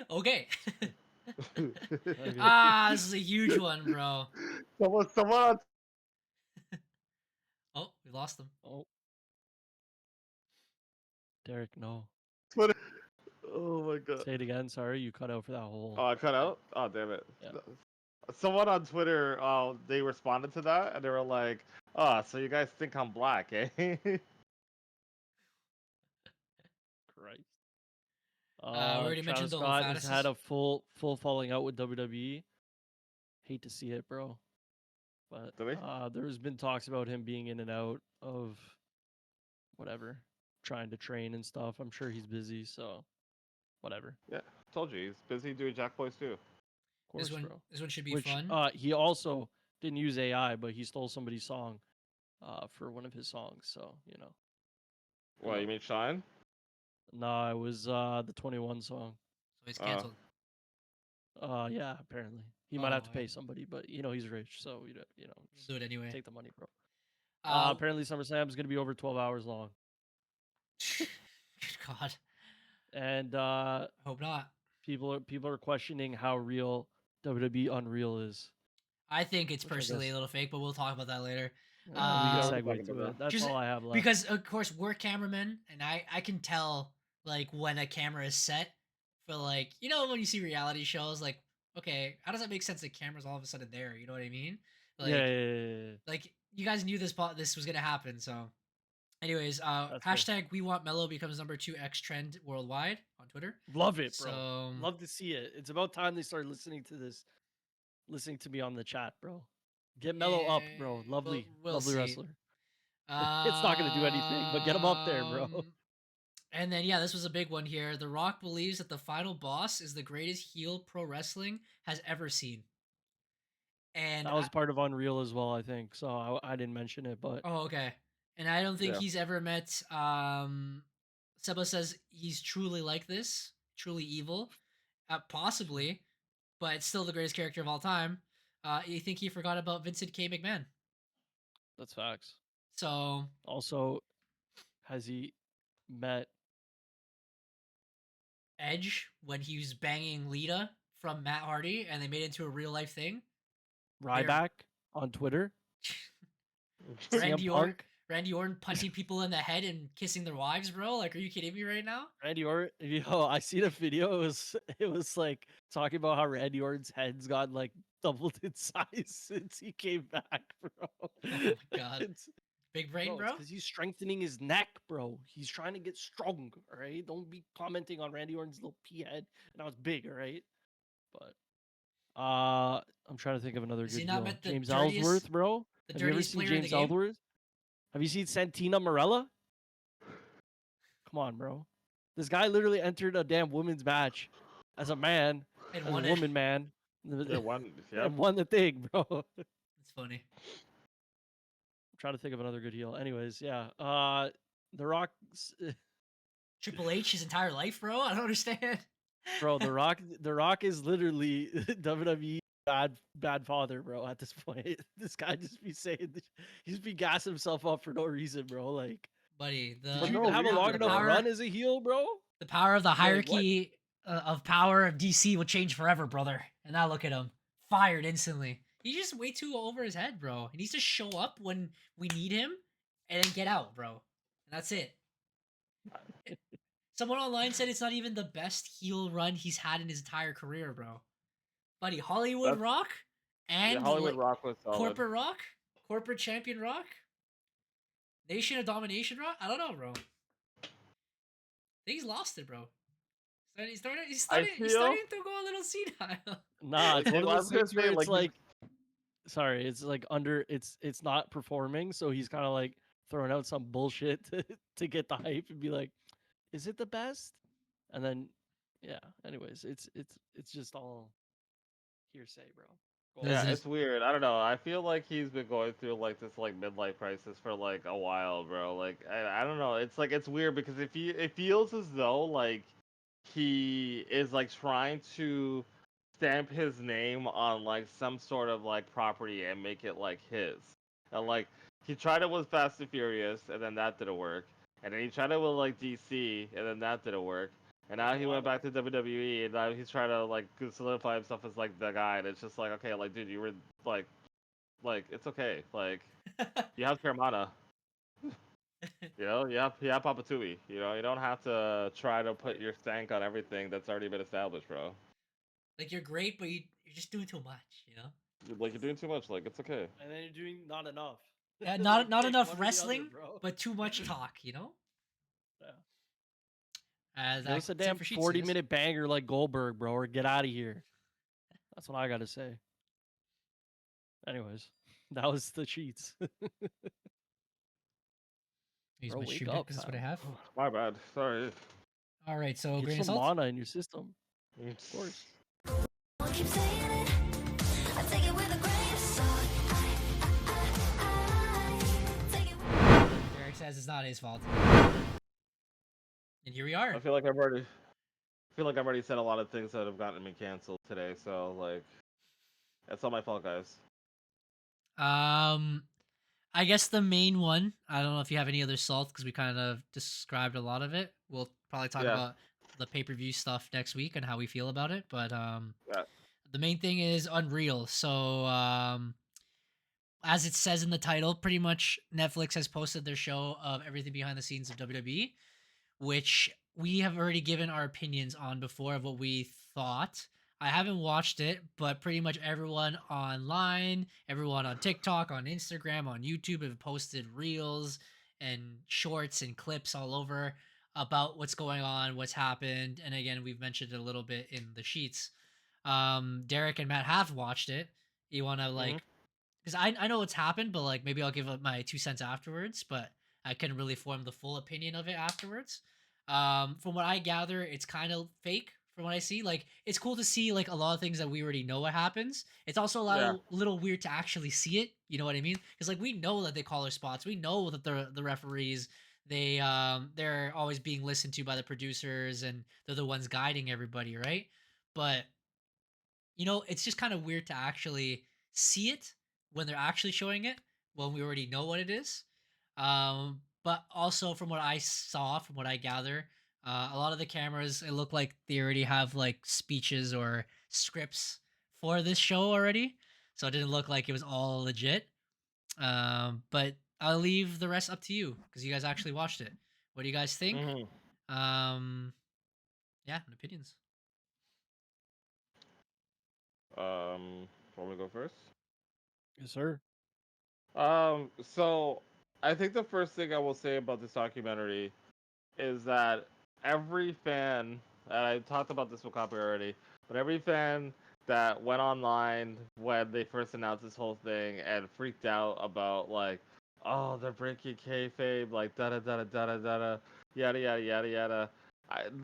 Okay. This is a huge one, bro. Someone. Oh, we lost him. Oh, Derek, no. Twitter. Oh my god. Say it again. Sorry, you cut out for that whole. Oh, I cut out. Oh, damn it. Yeah. Someone on Twitter, they responded to that, and they were like, "Oh, so you guys think I'm black, eh?" Christ. We already mentioned the Scott has had a full falling out with WWE. Hate to see it, bro. But there's been talks about him being in and out of whatever, trying to train and stuff. I'm sure he's busy, so whatever. Yeah, told you he's busy doing Jack Boys too. Of course, bro. This one should be fun. He also didn't use AI, but he stole somebody's song for one of his songs, so What, you mean Shine? No, it was the 21 song. So he's canceled. Yeah, apparently. He might have to pay somebody, but he's rich, so do it anyway. Take the money, bro. Apparently SummerSlam is going to be over 12 hours long. Good God. And hope not. People are questioning how real WWE Unreal is. I think it's personally a little fake, but we'll talk about that later. We can segue to it. That's all I have left. Because of course we're cameramen, and I can tell like when a camera is set for like when you see reality shows, like okay, how does that make sense? The camera's all of a sudden there. You know what I mean? Like, Yeah. like you guys knew this was gonna happen. So, anyways, That's fair. hashtag We Want Mellow becomes number 2 X trend worldwide on Twitter. Love it, bro. So, Love to see it. It's about time they started listening to me on the chat, bro. Get Mello up, bro. Lovely, we'll lovely see. wrestler. It's not gonna do anything, but get him up there, bro. And then, yeah, this was a big one here. The Rock believes that the final boss is the greatest heel pro wrestling has ever seen. And That was part of Unreal as well, I think. So I didn't mention it, but oh, okay. And I don't think Yeah. he's ever met. Seba says he's truly like this, truly evil, possibly, but it's still the greatest character of all time. You think he forgot about Vincent K. McMahon? that's facts. So Also, has he met Edge when he was banging Lita from Matt Hardy, and they made it into a real life thing? Ryback on Twitter? Randy CM Orton, Punk? Randy Orton punching people in the head and kissing their wives, bro. Like, are you kidding me right now? Randy Orton, yo, I seen a video. It was like talking about how Randy Orton's head's got like doubled in size since he came back, bro. Oh my God. It's, Big brain, bro. because he's strengthening his neck, bro. He's trying to get strong. All right, don't be commenting on Randy Orton's little pea head. Now it's big, all right. But I'm trying to think of another Has good he not deal. met the James dirtiest- Ellsworth, bro. The Have you ever dirtiest seen player in the James game. Ellsworth? Have you seen Santina Morella? Come on, bro. This guy literally entered a damn women's match as a man, And as won a it. woman man, Yeah, one. Yeah. and won the thing, bro. I'm It's funny. trying to think of another good heel. Anyways, yeah. The Rock, Triple H his entire life, bro. I don't understand. bro. The Rock is literally WWE bad father, bro. At this point, this guy just be saying, he just be gassing himself up for no reason, bro. Like, Buddy, did For you no even have a long reason, enough bro. run as a heel, bro? the power of the what? hierarchy of power of DC will change forever, brother. And now look at him, fired instantly. He's just way too over his head, bro. He needs to show up when we need him, and then get out, bro. And that's it. Someone online said it's not even the best heel run he's had in his entire career, bro. Buddy, Hollywood That's- Rock and Yeah, Hollywood like, Rock was solid. Corporate Rock, Corporate Champion Rock, Nation of Domination Rock. I don't know, bro. I think he's lost it, bro. He's starting feel- to go a little senile. Nah, it's one of I those was gonna things where say, it's like, like, sorry, it's like it's not performing, so he's kind of like throwing out some bullshit to get the hype and be like, is it the best? And then, yeah. Anyways, it's just all hearsay, bro. Go This Yeah, on. is- it's weird. I don't know. I feel like he's been going through like this like midlife crisis for like a while, bro. Like I don't know. It's like it's weird because it feels as though like he is like trying to stamp his name on like some sort of like property and make it like his. And like he tried it with Fast and Furious and then that didn't work. And then he tried it with like DC and then that didn't work. And now he went back to WWE and now he's trying to like solidify himself as like the guy. And it's just like, okay, like dude, you were like it's okay. Like you have Termana. You know, you have Papa Tui. You know, you don't have to try to put your stank on everything that's already been established, bro. Like, you're great, but you're just doing too much, you know? Like you're doing too much. Like it's okay. And then you're doing not enough. Yeah, Like, not pick one or enough the other, wrestling, bro. but too much talk, you know? Yeah. Give us a That's it damn for Sheets, 40-minute banger like Goldberg, bro, or get out of here. That's what I gotta say. Anyways, that was the cheats. Use Bro, my wake stream deck up, 'cause that's what I pal. have. My bad. Sorry. All right, so Get grain of some salt. mana in your system. Of course. I keep saying it. I take it with a grain of salt. I take it with Derek says it's not his fault. And here we are. I feel like I've already said a lot of things that have gotten me canceled today. So like, it's all my fault, guys. I guess the main one. I don't know if you have any other salt because we kind of described a lot of it. We'll probably talk Yeah. about the pay-per-view stuff next week and how we feel about it. But Yeah. the main thing is Unreal. So as it says in the title, pretty much Netflix has posted their show of everything behind the scenes of WWE, which we have already given our opinions on before of what we thought. I haven't watched it, but pretty much everyone online, everyone on TikTok, on Instagram, on YouTube have posted reels and shorts and clips all over about what's going on, what's happened. And again, we've mentioned it a little bit in the sheets. Derek and Matt have watched it. You want to Mm-hmm. like, because I know what's happened, but like maybe I'll give up my 2 cents afterwards. But I couldn't really form the full opinion of it afterwards. From what I gather, it's kind of fake. From what I see, like it's cool to see like a lot of things that we already know what happens. It's also a Yeah. little weird to actually see it. You know what I mean? Because like we know that they call their spots. We know that the referees they're always being listened to by the producers and they're the ones guiding everybody, right? But it's just kind of weird to actually see it when they're actually showing it when we already know what it is. But also from what I saw, from what I gather, a lot of the cameras it looked like they already have like speeches or scripts for this show already, so it didn't look like it was all legit. But I'll leave the rest up to you because you guys actually watched it. What do you guys think? Mm-hmm. Yeah, and opinions. Want me to go first? Yes, sir. So I think the first thing I will say about this documentary is that every fan, and I talked about this with Copy already, but every fan that went online when they first announced this whole thing and freaked out about like, oh, they're breaking kayfabe, like da da da da da da da, yada yada yada yada.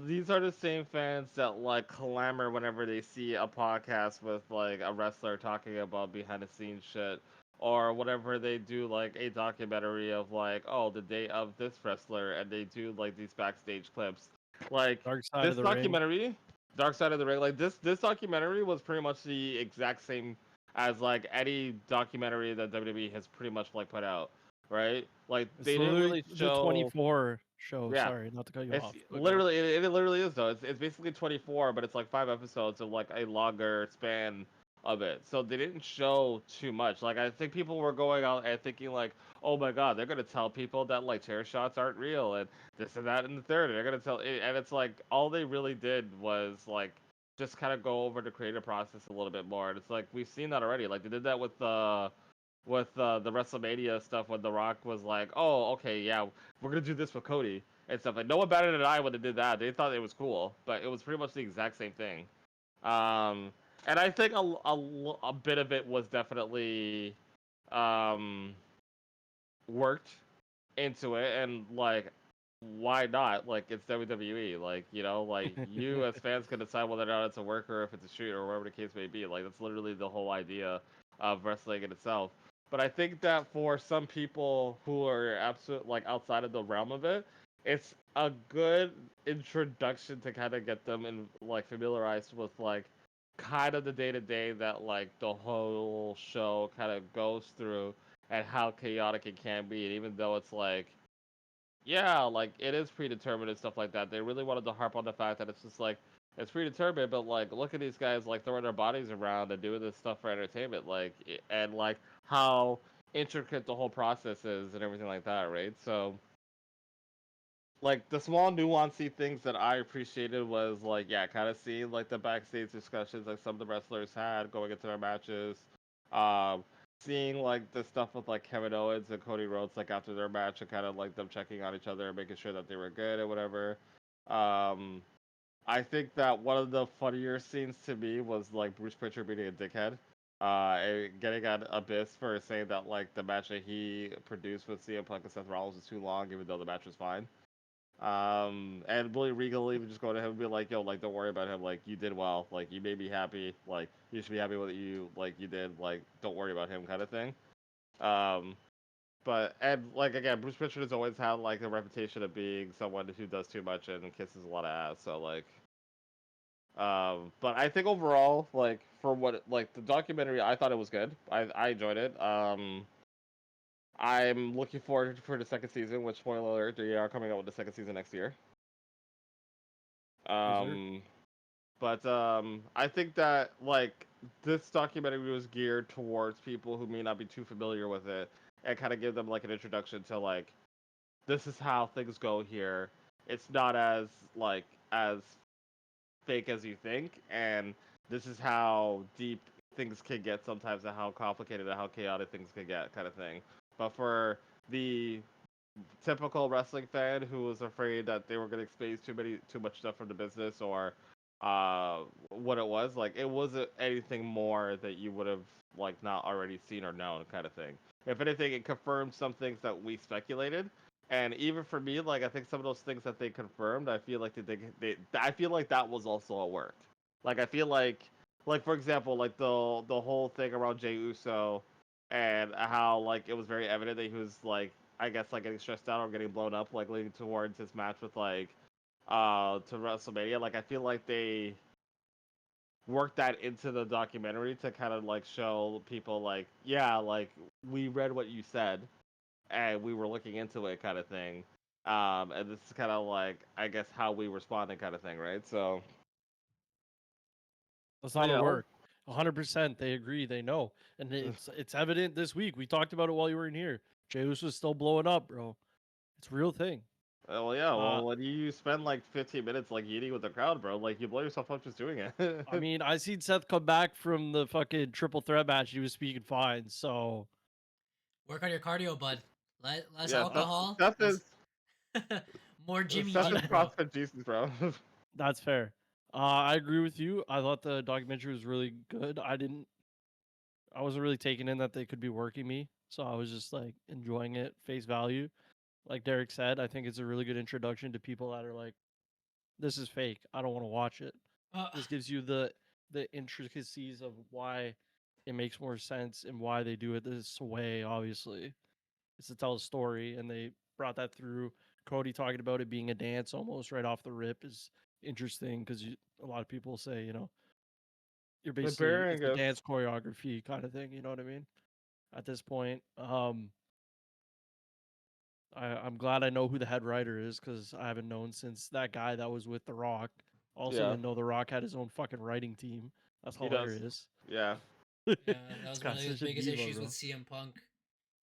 These are the same fans that like clamor whenever they see a podcast with like a wrestler talking about behind the scenes shit or whatever they do like a documentary of like oh the day of this wrestler and they do like these backstage clips like Dark Side of this the Ring. documentary Dark Side of the Ring like this documentary was pretty much the exact same as like any documentary that WWE has pretty much like put out, right? Like It's they didn't really literally the show 24 show. yeah, Sorry, not to cut you it's off. But go. literally it literally is though. It's basically 24, but it's like 5 episodes of like a longer span of it. So they didn't show too much. Like I think people were going out and thinking like, oh my god, they're gonna tell people that like chair shots aren't real and this and that and the third. And they're gonna tell, and it's like all they really did was like just kind of go over the creative process a little bit more. And it's like we've seen that already. Like they did that with the WrestleMania stuff when The Rock was like, "Oh, okay, yeah, we're gonna do this with Cody and stuff." Like no one batted an eye when they did that. They thought it was cool, but it was pretty much the exact same thing. Um, and I think a bit of it was definitely um, worked into it, and like, why not? Like it's WWE. Like like you as fans can decide whether or not it's a work or if it's a shoot or whatever the case may be. Like that's literally the whole idea of wrestling in itself. But I think that for some people who are absolute like outside of the realm of it, it's a good introduction to kind of get them in like familiarized with like kind of the day to day that like the whole show kind of goes through and how chaotic it can be. And even though it's like yeah, like it is predetermined and stuff like that. They really wanted to harp on the fact that it's just like it's predetermined, but like look at these guys like throwing their bodies around and doing this stuff for entertainment, and like how intricate the whole process is and everything like that, right? So like the small nuancy things that I appreciated was like yeah, kind of seeing like the backstage discussions like some of the wrestlers had going into their matches, um, seeing like the stuff with like Kevin Owens and Cody Rhodes like after their match and kind of like them checking on each other and making sure that they were good or whatever. Um, I think that one of the funnier scenes to me was like Bruce Pritchard being a dickhead. And getting at Abyss for saying that like the match that he produced with CM Punk and Seth Rollins was too long, even though the match was fine. And Willie Regal even just go to him and be like, "Yo, like, don't worry about him. Like, you did well. Like, you made me happy. Like, you should be happy with what you did. Like, don't worry about him, kind of thing." Um, but and like again, Bruce Pritchard has always had like a reputation of being someone who does too much and kisses a lot of ass. So like, but I think overall, like for what like the documentary, I thought it was good. I enjoyed it. I'm looking forward for the second season. Which spoiler alert, they are coming out with the second season next year. Yes, sir. Um, but I think that like this documentary was geared towards people who may not be too familiar with it, and kind of give them like an introduction to like this is how things go here. It's not as like as fake as you think, and this is how deep things can get sometimes, and how complicated and how chaotic things can get, kind of thing. But for the typical wrestling fan who was afraid that they were going to expose too much stuff from the business, or what it was, like, it wasn't anything more that you would have like not already seen or known, kind of thing. If anything, it confirmed some things that we speculated. And even for me, like, I think some of those things that they confirmed, I feel like I feel like that was also a work. Like, I feel like, for example, like the whole thing around Jey Uso, and how, like, it was very evident that he was, like, I guess, like, getting stressed out or getting blown up, like, leading towards his match with, like, to WrestleMania. Like, I feel like they worked that into the documentary to kind of, like, show people, like, yeah, like, we read what you said and we were looking into it, kind of thing. And this is kind of like, I guess, how we responded, kind of thing, right? So, That's you not a know, work. 100%. They agree. They know, and it's evident this week. We talked about it while you were in here. Jey Uso's still blowing up, bro. It's a real thing. well, yeah, Uh, well, when you spend like 15 minutes like eating with the crowd, bro, like, you blow yourself up just doing it. I mean, I seen Seth come back from the fucking triple threat match. He was speaking fine. So Work on your cardio, bud. Less Yeah, alcohol. Seth is More Jimmy Seth G, is bro. CrossFit Jesus, bro. that's fair. I agree with you. I thought the documentary was really good. I wasn't really taking in that they could be working me, so I was just like enjoying it face value. Like Derek said, I think it's a really good introduction to people that are like, this is fake. I don't want to watch it. This gives you the intricacies of why it makes more sense and why they do it this way. Obviously, it's to tell a story, and they brought that through. Cody talking about it being a dance almost right off the rip is interesting because a lot of people say, you're basically Comparing it's a us, dance choreography kind of thing. You know what I mean? At this point, I'm glad I know who the head writer is because I haven't known since that guy that was with The Rock. Also, yeah, didn't know The Rock had his own fucking writing team. That's he does. hilarious. Yeah, Yeah, that This was one of guy's his such a biggest diva, issues bro. with CM Punk.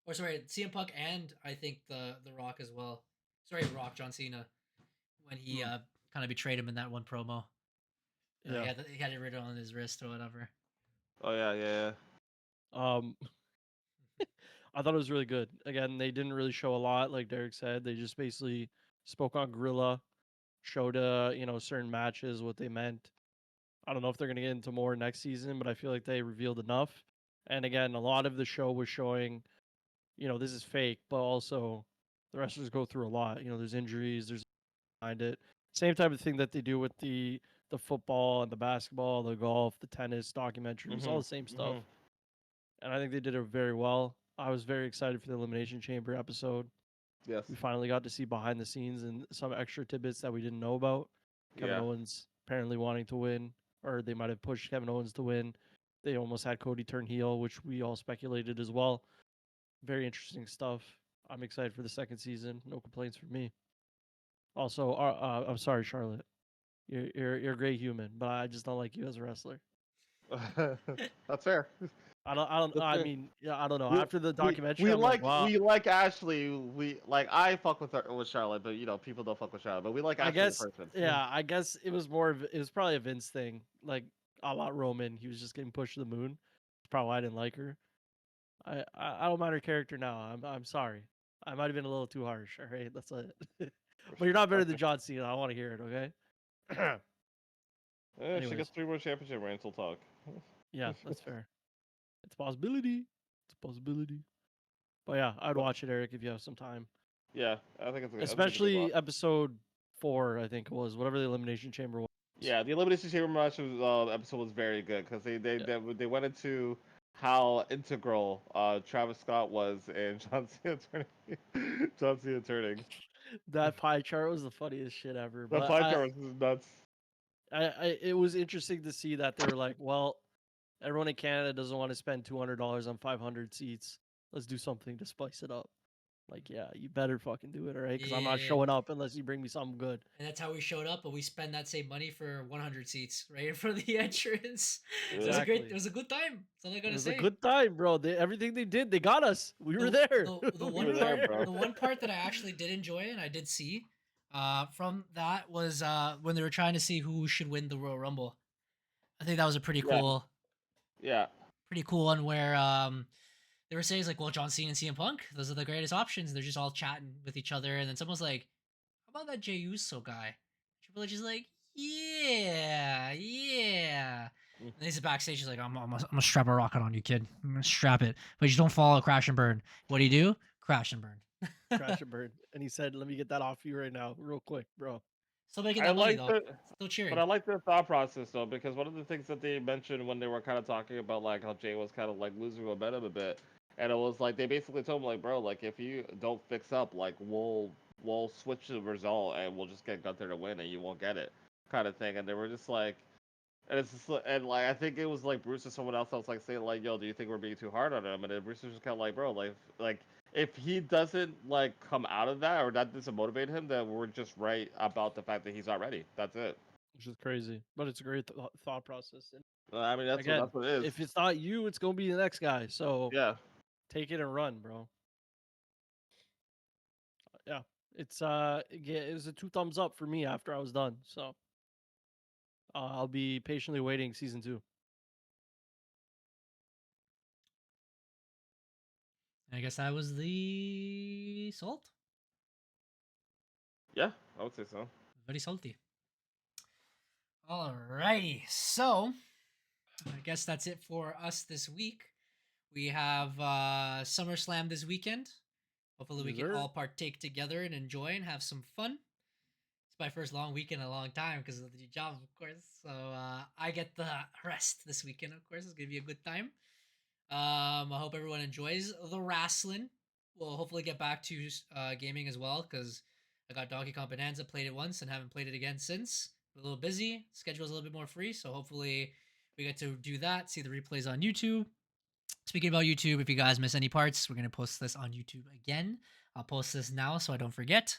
Or sorry, CM Punk and I think the Rock as well. Sorry, Rock, John Cena, when he Hmm. kind of betrayed him in that one promo. Yeah. He had it written on his wrist or whatever. oh yeah, yeah, Um, I thought it was really good. Again, they didn't really show a lot, like Derek said. They just basically spoke on Gorilla, showed certain matches, what they meant. I don't know if they're gonna get into more next season, but I feel like they revealed enough. And again, a lot of the show was showing, this is fake, but also the wrestlers go through a lot. There's injuries, there's behind it. Same type of thing that they do with the football and the basketball, the golf, the tennis documentaries, all Mhm, the same stuff. mhm. And I think they did it very well. I was very excited for the Elimination Chamber episode. Yes, We finally got to see behind the scenes and some extra tidbits that we didn't know about. Kevin yeah. Owens apparently wanting to win, or they might have pushed Kevin Owens to win. They almost had Cody turn heel, which we all speculated as well. Very interesting stuff. I'm excited for the second season. No complaints from me. Also, I'm sorry, Charlotte. You're a great human, but I just don't like you as a wrestler. That's fair. That's I fair. mean, yeah, I don't know. We, After the we documentary, we I'm like, like wow. we like Ashley. We like, I fuck with Charlotte, but people don't fuck with Charlotte. But we like I Ashley in guess, person. yeah, I guess it was it was probably a Vince thing, like a la Roman. He was just getting pushed to the moon. That's probably why I didn't like her. I don't mind her character now. I'm sorry. I might have been a little too harsh. All right, that's it. But you're not better than John Cena. I want to hear it. Okay. She gets Anyways, 3 more championship reigns. We'll talk. yeah, that's fair. It's a possibility. It's a possibility. But yeah, I'd But, watch it, Eric, if you have some time. yeah, I think it's a, I think it's a good Especially watch. episode 4, I think it was, whatever the Elimination Chamber was. Yeah, the Elimination Chamber match episode was very good because Yeah. they went into how integral Travis Scott was in John Cena turning. John Cena turning. That pie chart was the funniest shit ever. That But fight chart was nuts. it was interesting to see that they were like, well, everyone in Canada doesn't want to spend $200 on 500 seats. Let's do something to spice it up. Like, yeah, you better fucking do it, all right? Because I'm not Yeah. showing up unless you bring me something good. And that's how we showed up, but we spend that same money for 100 seats right in front of the entrance. Exactly. It was a good time. That's all I It gotta was say. a good time, bro. Everything they did, they got us. We were there. The We one were part, there. bro. the one part that I actually did enjoy and I did see, from that was when they were trying to see who should win the Royal Rumble, I think that was a pretty Yeah. cool Yeah. one where they were saying like, well, John Cena and CM Punk, those are the greatest options. They're just all chatting with each other, and then someone's like, how about that Jey Uso guy? Triple H is like, yeah. And then he's backstage. He's like, I'm gonna strap a rocket on you, kid. I'm gonna strap it, but you don't follow crash and burn. What do? Crash and burn. Crash and burn. And he said, "Let me get that off you right now, real quick, bro." Still making I that money like though. the, Still cheering. but I like their thought process though, because one of the things that they mentioned when they were kind of talking about like how Jay was kind of like losing momentum a bit, and it was like they basically told him like, bro, like if you don't fix up, like we'll switch the result and we'll just get Gunther to win and you won't get it, kind of thing. And they were just like, and it's just and like I think it was like Bruce or someone else that was like saying like, yo, do you think we're being too hard on him? And then Bruce was just kind of like, bro, like if he doesn't like come out of that or that doesn't motivate him, then we're just right about the fact that he's not ready. That's it. Which is crazy, but it's a great thought process. And I mean, again, that's what it is. if it's not you, it's gonna be the next guy. So Yeah. take it and run, bro. Yeah, it's it was a 2 thumbs up for me after I was done. So I'll be patiently waiting season 2. I guess that was the salt. Yeah, I would say so. Very salty. Alrighty, so I guess that's it for us this week. We have SummerSlam this weekend. Hopefully, we Yes, can sir. all partake together and enjoy and have some fun. It's my first long weekend in a long time because of the job, of course. So I get the rest this weekend, of course. It's gonna be a good time. I hope everyone enjoys the wrestling. We'll hopefully get back to gaming as well because I got Donkey Kong Bonanza, played it once and haven't played it again since. We're a little busy. Schedule's a little bit more free, so hopefully we get to do that. See the replays on YouTube. Speaking about YouTube, if you guys miss any parts, we're gonna post this on YouTube again. I'll post this now so I don't forget,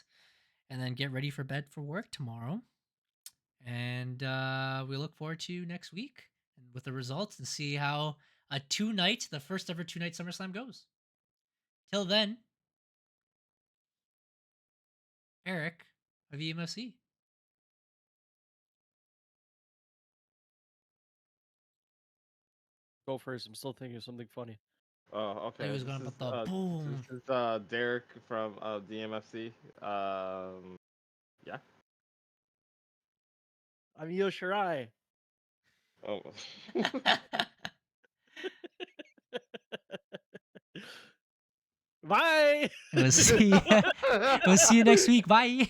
and then get ready for bed for work tomorrow. And we look forward to next week and with the results and see how the first ever 2-night SummerSlam goes. Till then, Eric of EMFC. Go first. I'm still thinking of something funny. Oh, okay. He was going to put the boom. This is Derek from DMFC. Yeah. I'm Io Shirai. Oh. Bye. We'll see you next week. Bye.